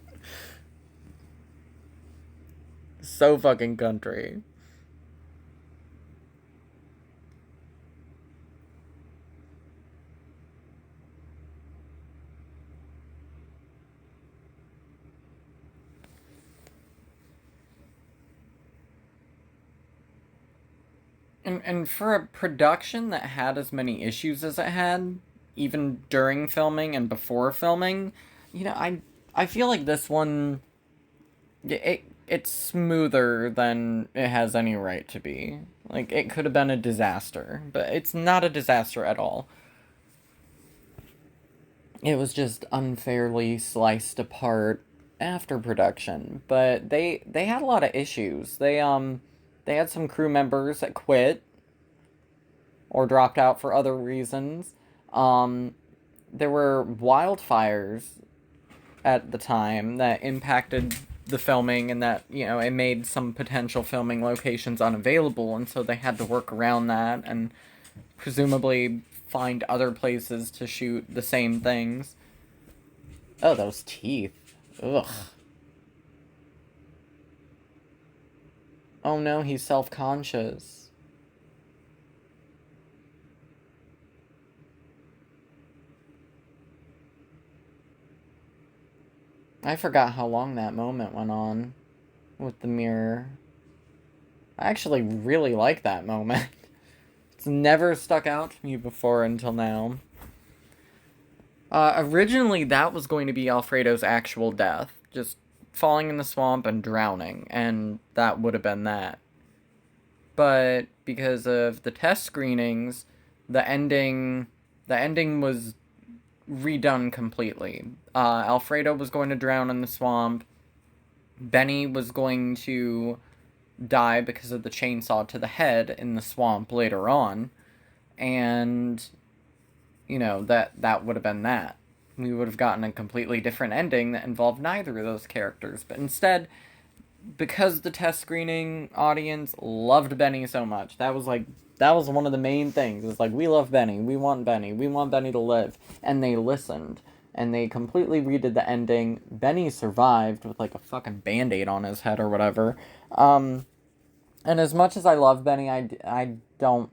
So fucking country. And for a production that had as many issues as it had, even during filming and before filming, I feel like this one it's smoother than it has any right to be. Like, it could have been a disaster, but it's not a disaster at all. It was just unfairly sliced apart after production, but they had a lot of issues. They had some crew members that quit or dropped out for other reasons. Um there were wildfires at the time that impacted the filming, and that, it made some potential filming locations unavailable, and so they had to work around that and presumably find other places to shoot the same things. Oh, those teeth. Ugh. Oh no, he's self-conscious. I forgot how long that moment went on with the mirror. I actually really like that moment. It's never stuck out to me before until now. Originally, that was going to be Alfredo's actual death. Just falling in the swamp and drowning, and that would have been that. But because of the test screenings, the ending was redone completely. Alfredo was going to drown in the swamp. Benny was going to die because of the chainsaw to the head in the swamp later on, and that would have been that. We would have gotten a completely different ending that involved neither of those characters, but instead, because the test screening audience loved Benny so much, that was one of the main things. It's like, we love Benny, we want Benny to live, and they listened. And they completely redid the ending. Benny survived with like a fucking band-aid on his head or whatever. And as much as I love Benny, I don't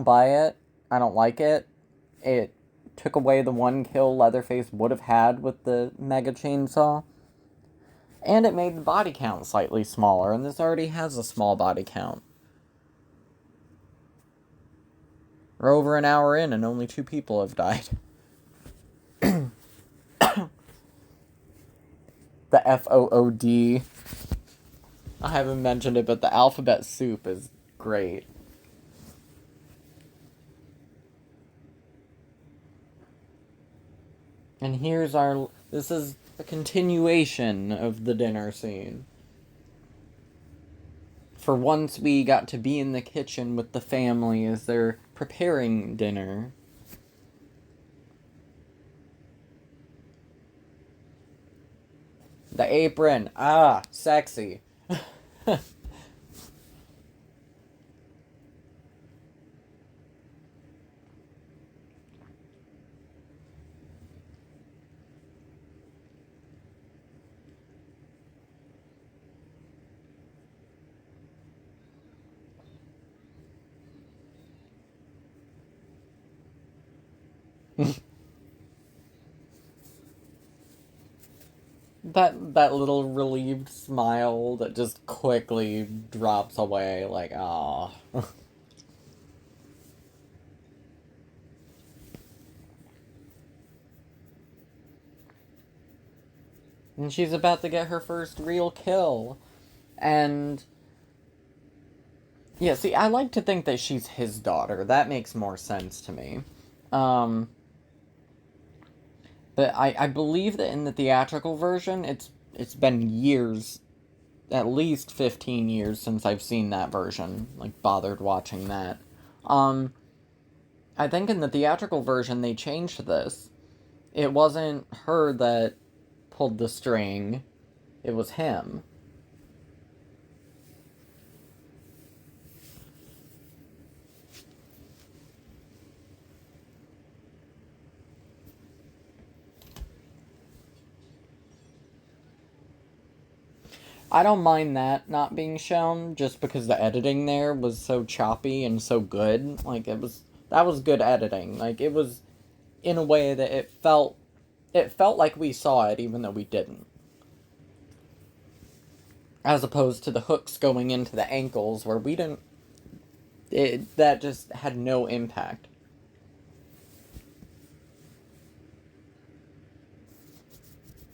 buy it. I don't like it. It took away the one kill Leatherface would have had with the mega chainsaw. And it made the body count slightly smaller, and this already has a small body count. We're over an hour in and only 2 people have died. The FOOD. I haven't mentioned it, but the alphabet soup is great. And this is a continuation of the dinner scene. For once, we got to be in the kitchen with the family as they're preparing dinner. The apron. Ah, sexy. That little relieved smile that just quickly drops away, like, ah. And she's about to get her first real kill. And yeah, see, I like to think that she's his daughter. That makes more sense to me. Um, but I believe that in the theatrical version, it's been years, at least 15 years since I've seen that version, like bothered watching that. Um, I think in the theatrical version they changed this. It wasn't her that pulled the string, it was him. I don't mind that not being shown just because the editing there was so choppy and so good. Like that was good editing. Like it was in a way that it felt like we saw it even though we didn't. As opposed to the hooks going into the ankles where we didn't that just had no impact.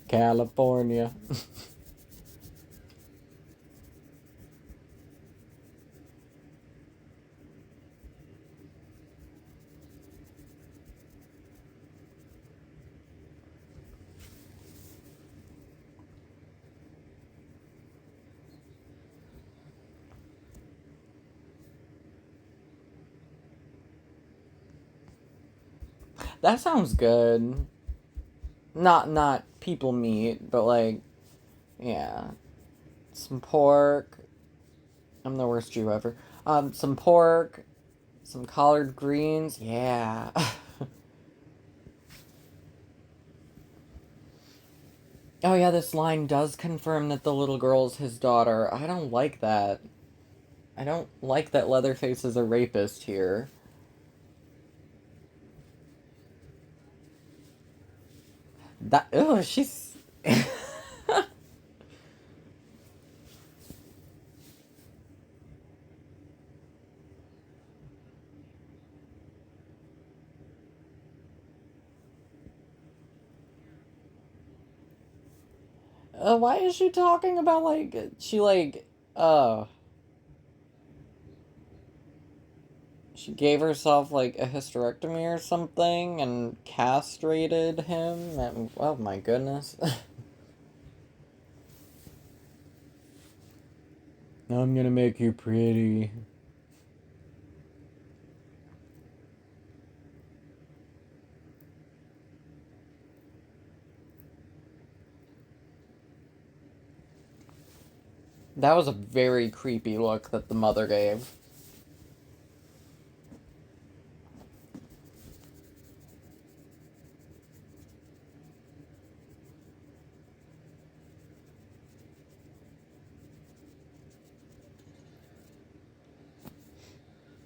California. That sounds good. Not people meat, but like yeah, some pork. I'm the worst Jew ever. Some pork, some collard greens. Yeah. Oh yeah, this line does confirm that the little girl's his daughter. I don't like that. I don't like that Leatherface is a rapist here. That oh, she's why is she talking about like she like she gave herself like a hysterectomy or something and castrated him? Oh my goodness. I'm gonna make you pretty. That was a very creepy look that the mother gave.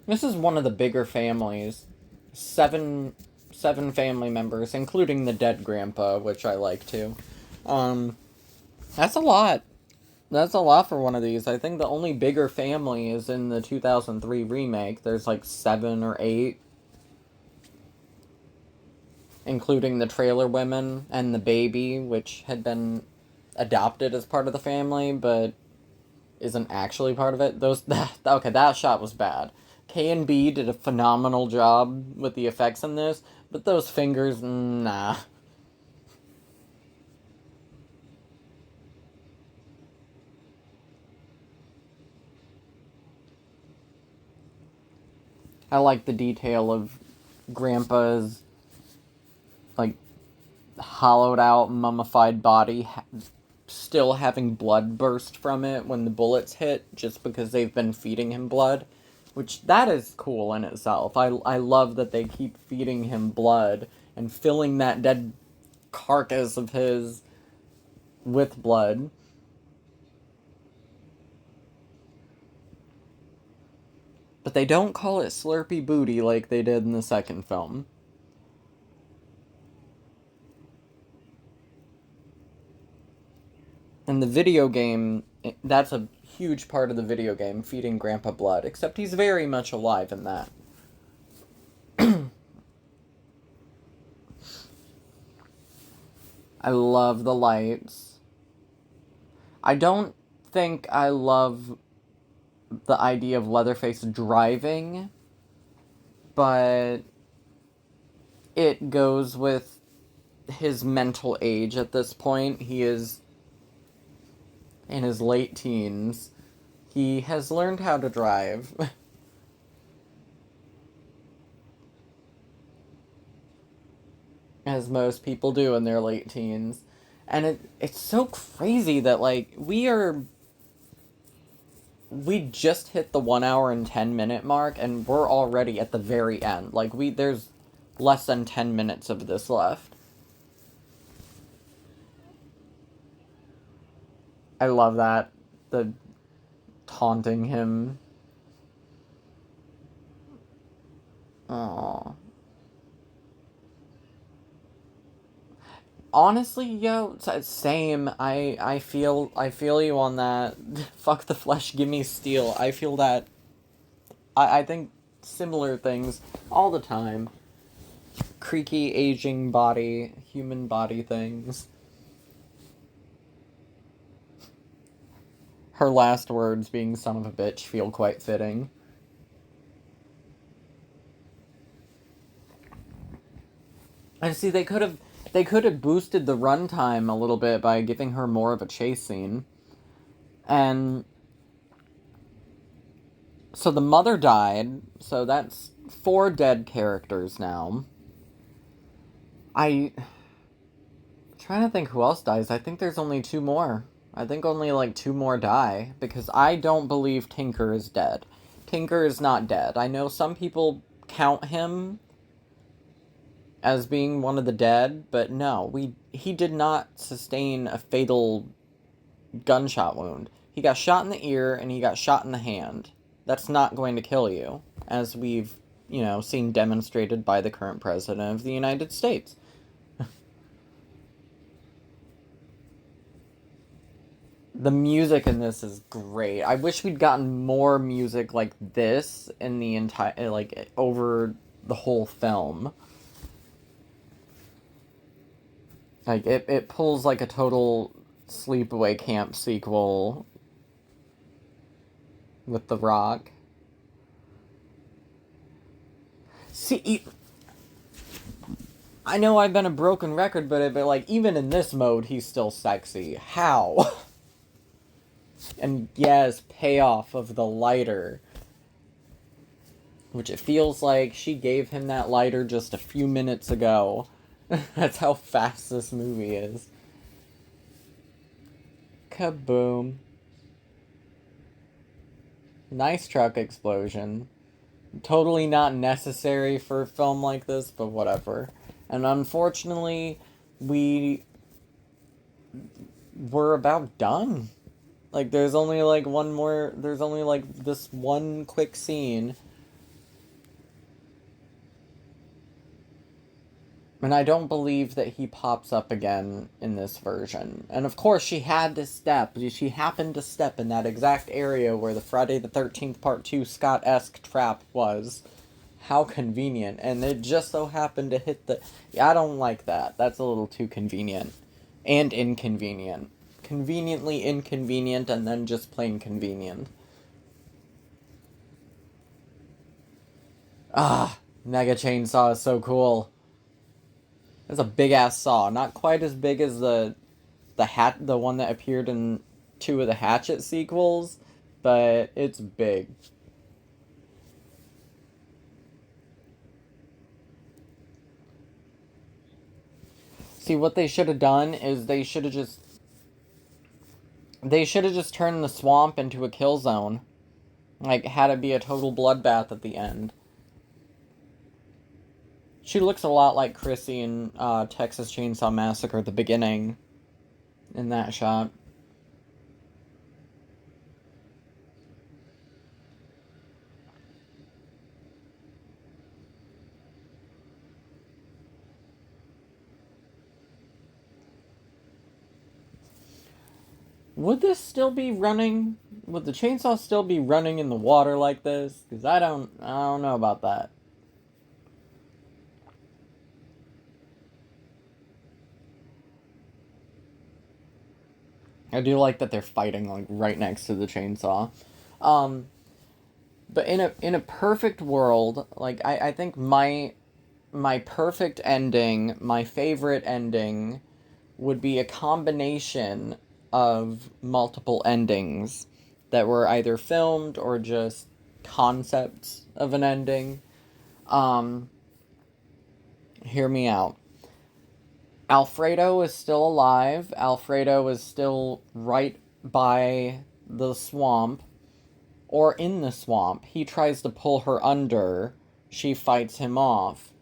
This is one of the bigger families. Seven family members, including the dead grandpa, which I like too. Um, that's a lot. That's a lot for one of these. I think the only bigger family is in the 2003 remake. There's like 7 or 8, including the trailer women and the baby, which had been adopted as part of the family, but isn't actually part of it. Okay, that shot was bad. K and B did a phenomenal job with the effects in this, but those fingers, nah. I like the detail of Grandpa's like hollowed out, mummified body still having blood burst from it when the bullets hit, just because they've been feeding him blood. Which, that is cool in itself. I love that they keep feeding him blood and filling that dead carcass of his with blood. But they don't call it Slurpy Booty like they did in the second film. In the video game, that's a huge part of the video game, feeding Grandpa blood, except he's very much alive in that. I love the lights. I don't think I love the idea of Leatherface driving, but it goes with his mental age at this point. He is in his late teens. He has learned how to drive. As most people do in their late teens. And it's so crazy that, like, we just hit the 1 hour and 10 minute mark, and we're already at the very end. Like, there's less than 10 minutes of this left. I love that. The taunting him. Aww. Honestly, yo, same. I feel you on that. Fuck the flesh, give me steel. I feel that. I think similar things all the time. Creaky, aging body, human body things. Her last words being "son of a bitch" feel quite fitting. And see, they could have boosted the runtime a little bit by giving her more of a chase scene. And so the mother died, so that's 4 dead characters now. I'm trying to think who else dies. I think there's only 2 more. I think only like 2 more die, because I don't believe Tinker is dead. Tinker is not dead. I know some people count him as being one of the dead, but no, he did not sustain a fatal gunshot wound. He got shot in the ear and he got shot in the hand. That's not going to kill you, as we've, seen demonstrated by the current president of the United States. The music in this is great. I wish we'd gotten more music like this in the entire, like, over the whole film. Like, it pulls like a total Sleepaway Camp sequel with The Rock. See, I know I've been a broken record, but like, even in this mode, he's still sexy. How? And yes, payoff of the lighter. Which it feels like she gave him that lighter just a few minutes ago. That's how fast this movie is. Kaboom. Nice truck explosion. Totally not necessary for a film like this, but whatever. And unfortunately, we're about done. Like, there's only like this one quick scene. And I don't believe that he pops up again in this version. And of course, she happened to step in that exact area where the Friday the 13th Part 2 Scott-esque trap was. How convenient. And it just so happened to hit the... Yeah, I don't like that. That's a little too convenient. And inconvenient. Conveniently inconvenient and then just plain convenient. Mega Chainsaw is so cool. It's a big ass saw, not quite as big as the one that appeared in 2 of the Hatchet sequels, but it's big. See, what they should have done is they should have just turned the swamp into a kill zone. Like, had it be a total bloodbath at the end. She looks a lot like Chrissy in Texas Chainsaw Massacre at the beginning. In that shot. Would this still be running? Would the chainsaw still be running in the water like this? Because I don't know about that. I do like that they're fighting like right next to the chainsaw. Um, but in a perfect world, like I think my perfect ending, my favorite ending, would be a combination of multiple endings that were either filmed or just concepts of an ending. Um, Hear me out. Alfredo is still alive. Alfredo is still right by the swamp or in the swamp. He tries to pull her under. She fights him off.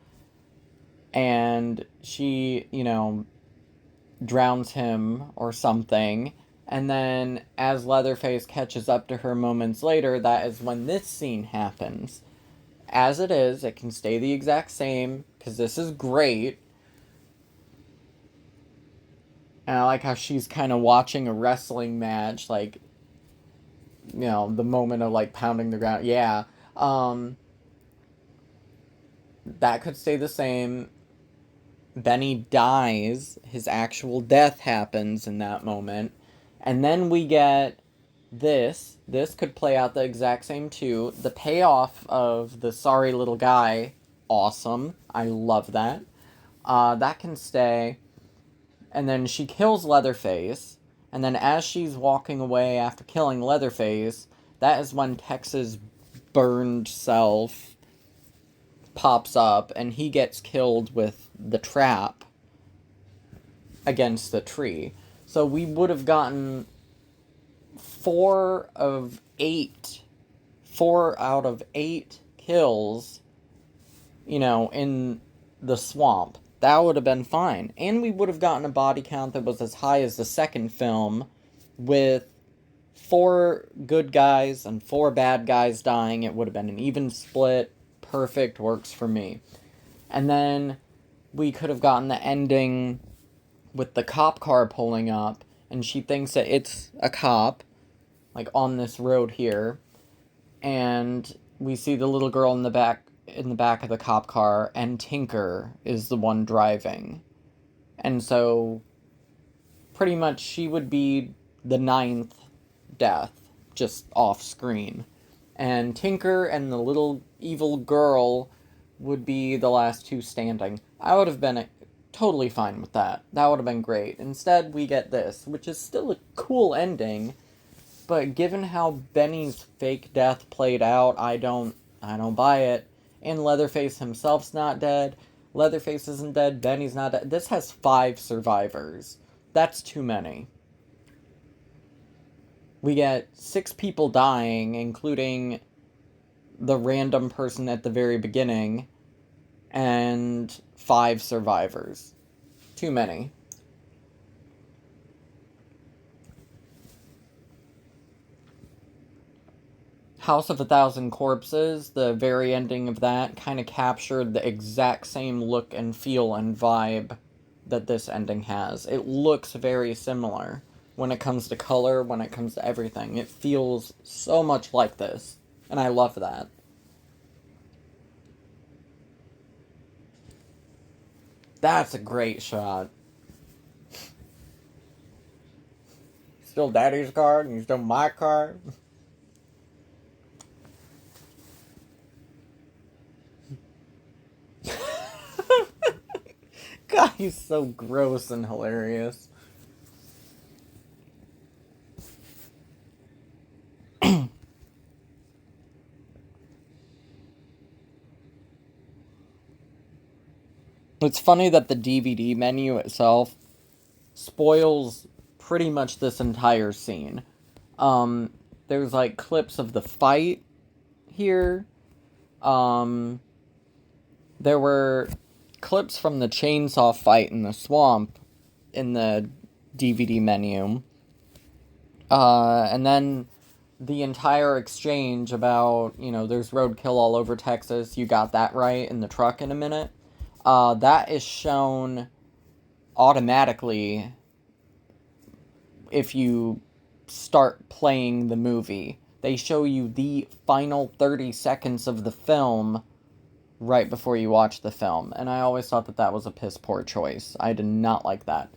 And she, drowns him or something. And then as Leatherface catches up to her moments later, that is when this scene happens. As it is, it can stay the exact same because this is great. And I like how she's kind of watching a wrestling match, like, the moment of, like, pounding the ground. Yeah. That could stay the same. Benny dies. His actual death happens in that moment. And then we get this. This could play out the exact same, too. The payoff of the sorry little guy, awesome. I love that. That can stay. And then she kills Leatherface, and then as she's walking away after killing Leatherface, that is when Tex's burned self pops up, and he gets killed with the trap against the tree. So we would have gotten 4 out of 8 kills, in the swamp. That would have been fine. And we would have gotten a body count that was as high as the second film, with 4 good guys and 4 bad guys dying. It would have been an even split. Perfect, works for me. And then we could have gotten the ending with the cop car pulling up, and she thinks that it's a cop, like on this road here, and we see the little girl in the back of the cop car, and Tinker is the one driving. And so pretty much she would be the 9th death, just off screen. And Tinker and the little evil girl would be the last 2 standing. I would have been totally fine with that. That would have been great. Instead, we get this, which is still a cool ending, but given how Benny's fake death played out, I don't buy it. And Leatherface himself's not dead. Leatherface isn't dead. Benny's not dead. This has 5 survivors. That's too many. We get 6 people dying, including the random person at the very beginning, and 5 survivors. Too many. House of a Thousand Corpses, the very ending of that, kind of captured the exact same look and feel and vibe that this ending has. It looks very similar when it comes to color, when it comes to everything. It feels so much like this, and I love that. That's a great shot. Still Daddy's card, and you still my card. God, he's so gross and hilarious. It's funny that the DVD menu itself spoils pretty much this entire scene. There's like clips of the fight here. There were clips from the chainsaw fight in the swamp in the DVD menu. And then the entire exchange about, there's roadkill all over Texas. You got that right in the truck in a minute. That is shown automatically if you start playing the movie. They show you the final 30 seconds of the film right before you watch the film. And I always thought that that was a piss poor choice. I did not like that.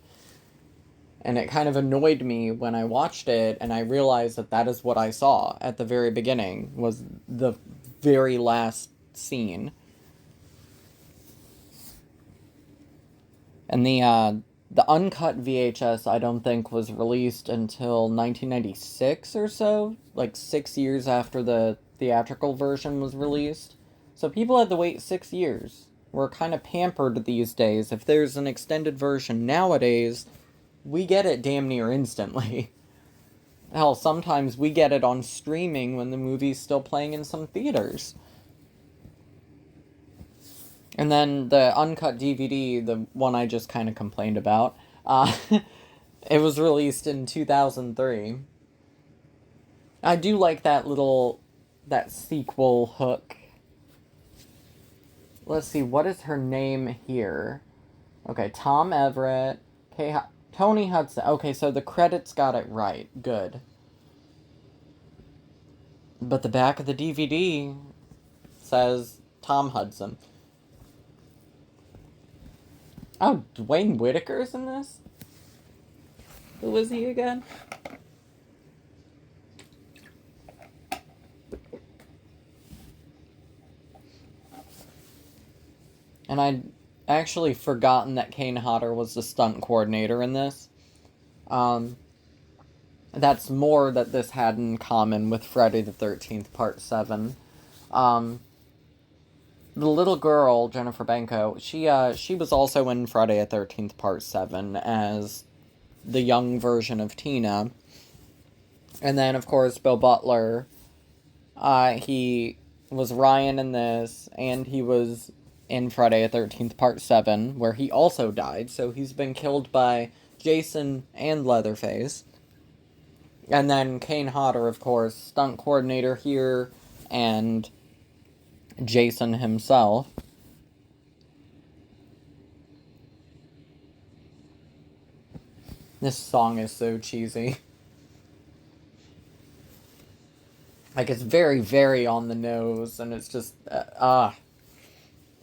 And it kind of annoyed me when I watched it and I realized that that is what I saw at the very beginning, was the very last scene. And the uncut VHS, I don't think, was released until 1996 or so, like 6 years after the theatrical version was released. So people had to wait 6 years. We're kind of pampered these days. If there's an extended version nowadays, we get it damn near instantly. Hell, sometimes we get it on streaming when the movie's still playing in some theaters. And then the uncut DVD, the one I just kind of complained about, it was released in 2003. I do like that sequel hook. Let's see, what is her name here? Okay, Tom Everett, Tony Hudson. Okay, so the credits got it right. Good. But the back of the DVD says Tom Hudson. Oh, Dwayne Whitaker's in this? Who was he again? And I'd actually forgotten that Kane Hodder was the stunt coordinator in this. That's more that this had in common with Friday the 13th Part 7. The little girl, Jennifer Banco, she was also in Friday the 13th Part 7 as the young version of Tina. And then, of course, Bill Butler, he was Ryan in this, and he was in Friday the 13th Part 7, where he also died, so he's been killed by Jason and Leatherface. And then Kane Hodder, of course, stunt coordinator here, and Jason himself. This song is so cheesy. Like, it's very, very on the nose, and it's just, I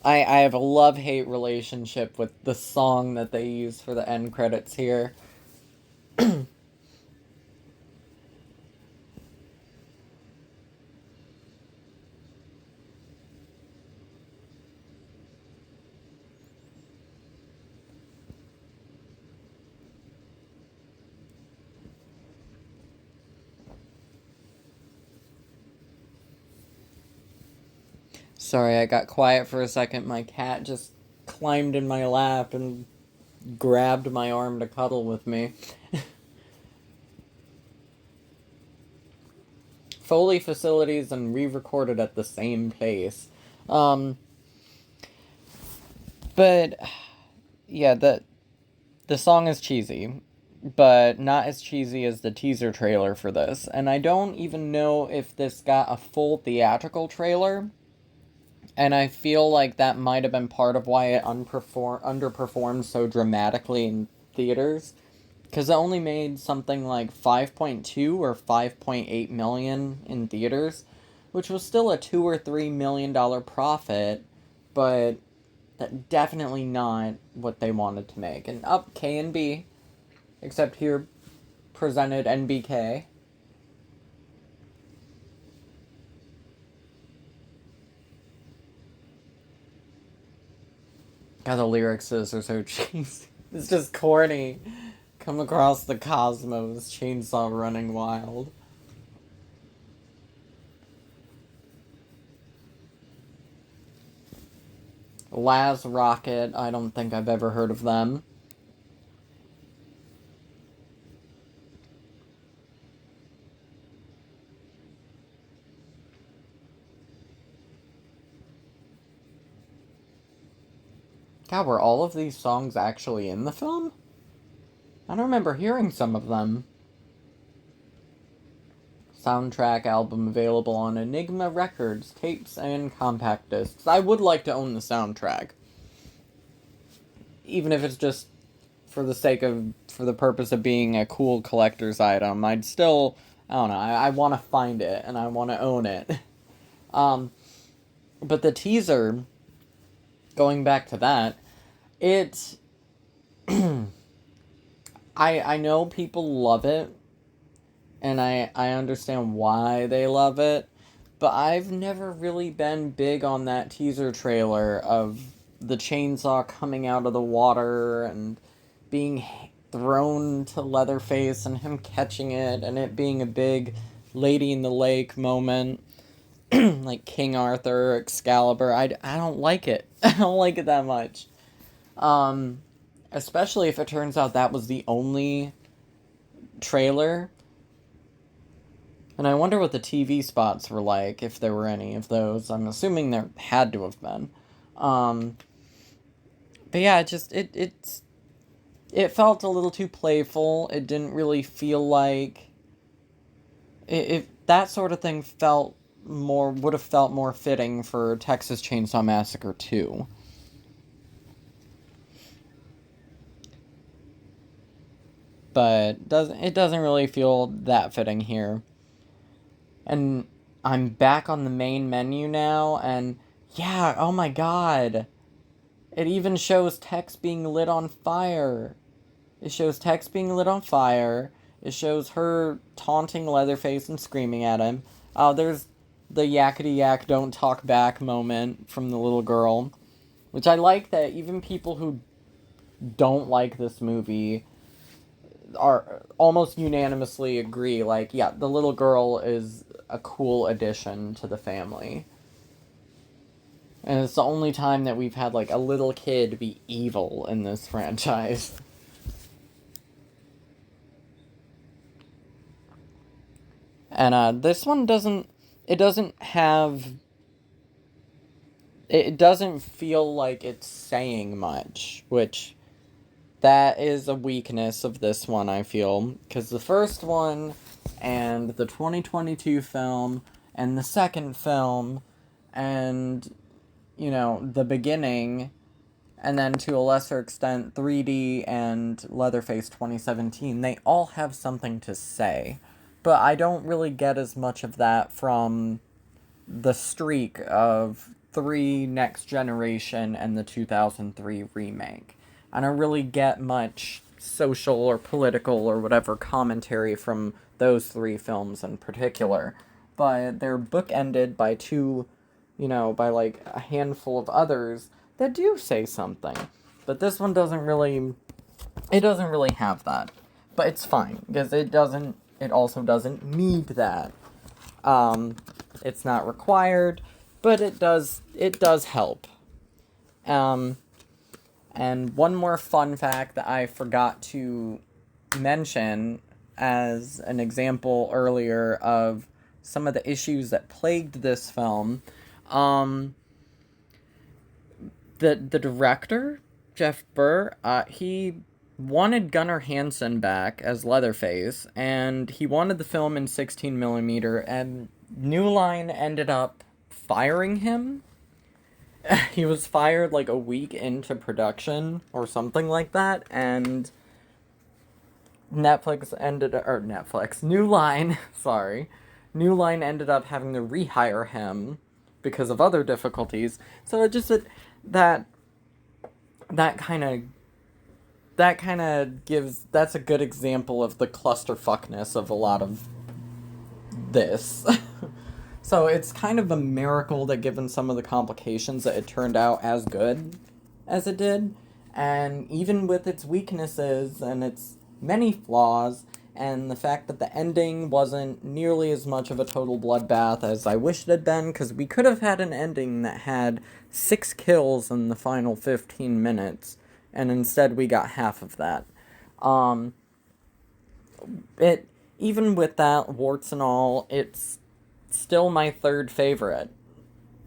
have a love-hate relationship with the song that they use for the end credits here. Sorry, I got quiet for a second. My cat just climbed in my lap and grabbed my arm to cuddle with me. Foley facilities and re-recorded at the same place. But yeah, the song is cheesy, but not as cheesy as the teaser trailer for this. And I don't even know if this got a full theatrical trailer. And I feel like that might have been part of why it underperformed so dramatically in theaters. Because it only made something like 5.2 or 5.8 million in theaters, which was still a $2 or $3 million profit, but that definitely not what they wanted to make. And up K and B, except here presented NBK. God, the lyrics are so cheesy. It's just corny. Come across the cosmos, chainsaw running wild. Laz Rocket, I don't think I've ever heard of them. God, were all of these songs actually in the film? I don't remember hearing some of them. Soundtrack album available on Enigma Records, tapes, and compact discs. I would like to own the soundtrack. Even if it's just for the purpose of being a cool collector's item, I'd still, I don't know, I want to find it and I want to own it. But the teaser, going back to that, it, I know people love it, and I understand why they love it, but I've never really been big on that teaser trailer of the chainsaw coming out of the water and being thrown to Leatherface and him catching it and it being a big Lady in the Lake moment. Like King Arthur, Excalibur. I don't like it. I don't like it that much. Especially if it turns out that was the only trailer. And I wonder what the TV spots were like, if there were any of those. I'm assuming there had to have been. But yeah, it felt a little too playful. It didn't really feel like that sort of thing would have felt more fitting for Texas Chainsaw Massacre 2. But it doesn't really feel that fitting here. And I'm back on the main menu now, and yeah, oh my god. It even shows Tex being lit on fire. It shows Tex being lit on fire. It shows her taunting Leatherface and screaming at him. There's the yakety yak don't talk back moment from the little girl. Which I like that even people who don't like this movie are almost unanimously agree, like, yeah, the little girl is a cool addition to the family. And it's the only time that we've had, like, a little kid be evil in this franchise. And, this one doesn't feel like it's saying much, which that is a weakness of this one, I feel. Because the first one, and the 2022 film, and the second film, and, you know, the beginning, and then to a lesser extent, 3D and Leatherface 2017, they all have something to say. But I don't really get as much of that from the streak of 3 Next Generation and the 2003 remake. I don't really get much social or political or whatever commentary from those 3 films in particular. But they're bookended by by like a handful of others that do say something. But this one doesn't really have that. But it's fine, because it also doesn't need that. It's not required, but it does help. And one more fun fact that I forgot to mention as an example earlier of some of the issues that plagued this film. The director, Jeff Burr, he wanted Gunnar Hansen back as Leatherface, and he wanted the film in 16mm, and New Line ended up firing him. He was fired like a week into production or something like that, and New Line, sorry. New Line ended up having to rehire him because of other difficulties. So it just that kind of gives, that's a good example of the clusterfuckness of a lot of this. So it's kind of a miracle that, given some of the complications, that it turned out as good as it did. And even with its weaknesses and its many flaws, and the fact that the ending wasn't nearly as much of a total bloodbath as I wish it had been, because we could have had an ending that had 6 kills in the final 15 minutes, and instead we got half of that. Even with that, warts and all, it's still my third favorite.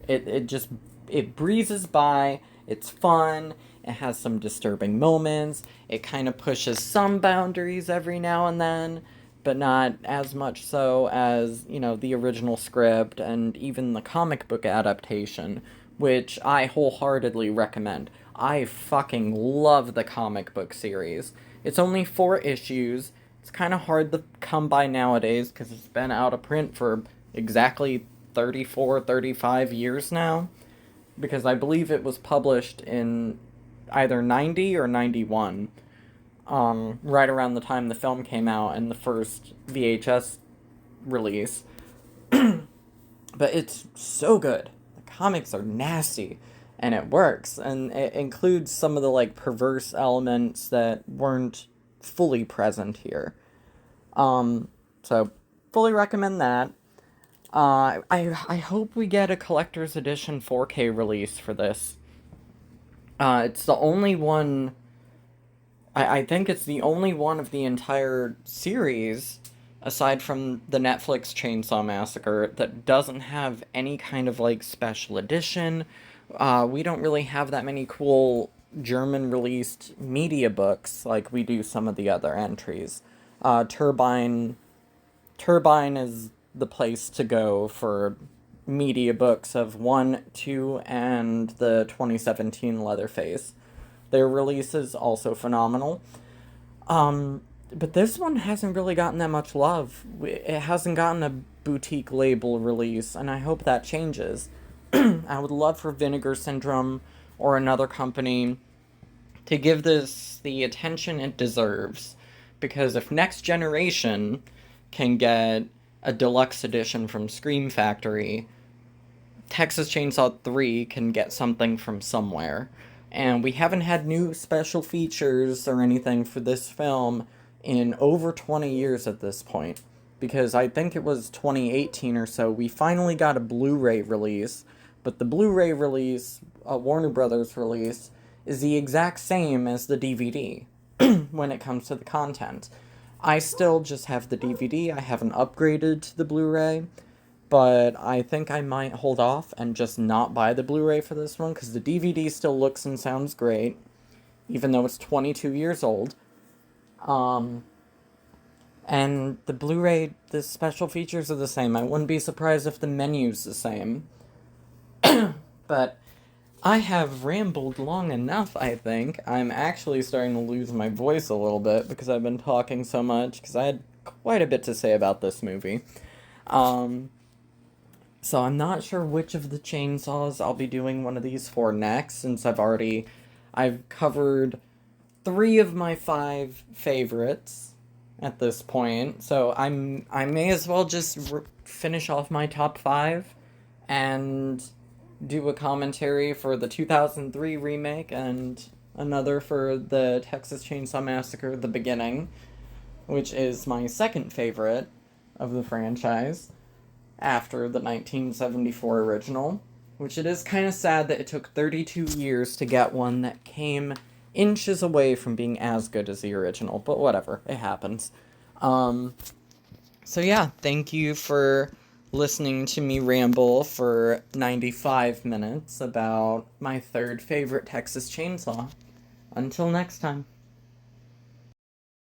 It breezes by, it's fun, it has some disturbing moments, it kind of pushes some boundaries every now and then, but not as much so as, the original script and even the comic book adaptation, which I wholeheartedly recommend. I fucking love the comic book series. It's only 4 issues. It's kind of hard to come by nowadays because it's been out of print for exactly 34, 35 years now. Because I believe it was published in either 90 or 91, right around the time the film came out and the first VHS release. But it's so good. The comics are nasty, and it works, and it includes some of the, like, perverse elements that weren't fully present here. So, fully recommend that. I hope we get a collector's edition 4K release for this. It's the only one... I think it's the only one of the entire series, aside from the Netflix Chainsaw Massacre, that doesn't have any kind of, like, special edition. We don't really have that many cool German-released media books like we do some of the other entries. Turbine is the place to go for media books of 1, 2, and the 2017 Leatherface. Their release is also phenomenal. But this one hasn't really gotten that much love. It hasn't gotten a boutique label release, and I hope that changes. I would love for Vinegar Syndrome or another company to give this the attention it deserves. Because if Next Generation can get a deluxe edition from Scream Factory, Texas Chainsaw 3 can get something from somewhere. And we haven't had new special features or anything for this film in over 20 years at this point. Because I think it was 2018 or so, we finally got a Blu-ray release. But the Blu-ray release, Warner Brothers release, is the exact same as the DVD when it comes to the content. I still just have the DVD. I haven't upgraded to the Blu-ray. But I think I might hold off and just not buy the Blu-ray for this one, because the DVD still looks and sounds great, even though it's 22 years old. And the Blu-ray, the special features are the same. I wouldn't be surprised if the menu's the same. But I have rambled long enough, I think. I'm actually starting to lose my voice a little bit because I've been talking so much, because I had quite a bit to say about this movie. So I'm not sure which of the chainsaws I'll be doing one of these for next, since I've covered 3 of my 5 favorites at this point. So I may as well just finish off my top 5 and do a commentary for the 2003 remake and another for the Texas Chainsaw Massacre: The Beginning, which is my second favorite of the franchise, after the 1974 original, which it is kind of sad that it took 32 years to get one that came inches away from being as good as the original, but whatever, it happens. So yeah, thank you for listening to me ramble for 95 minutes about my third favorite Texas Chainsaw. Until next time.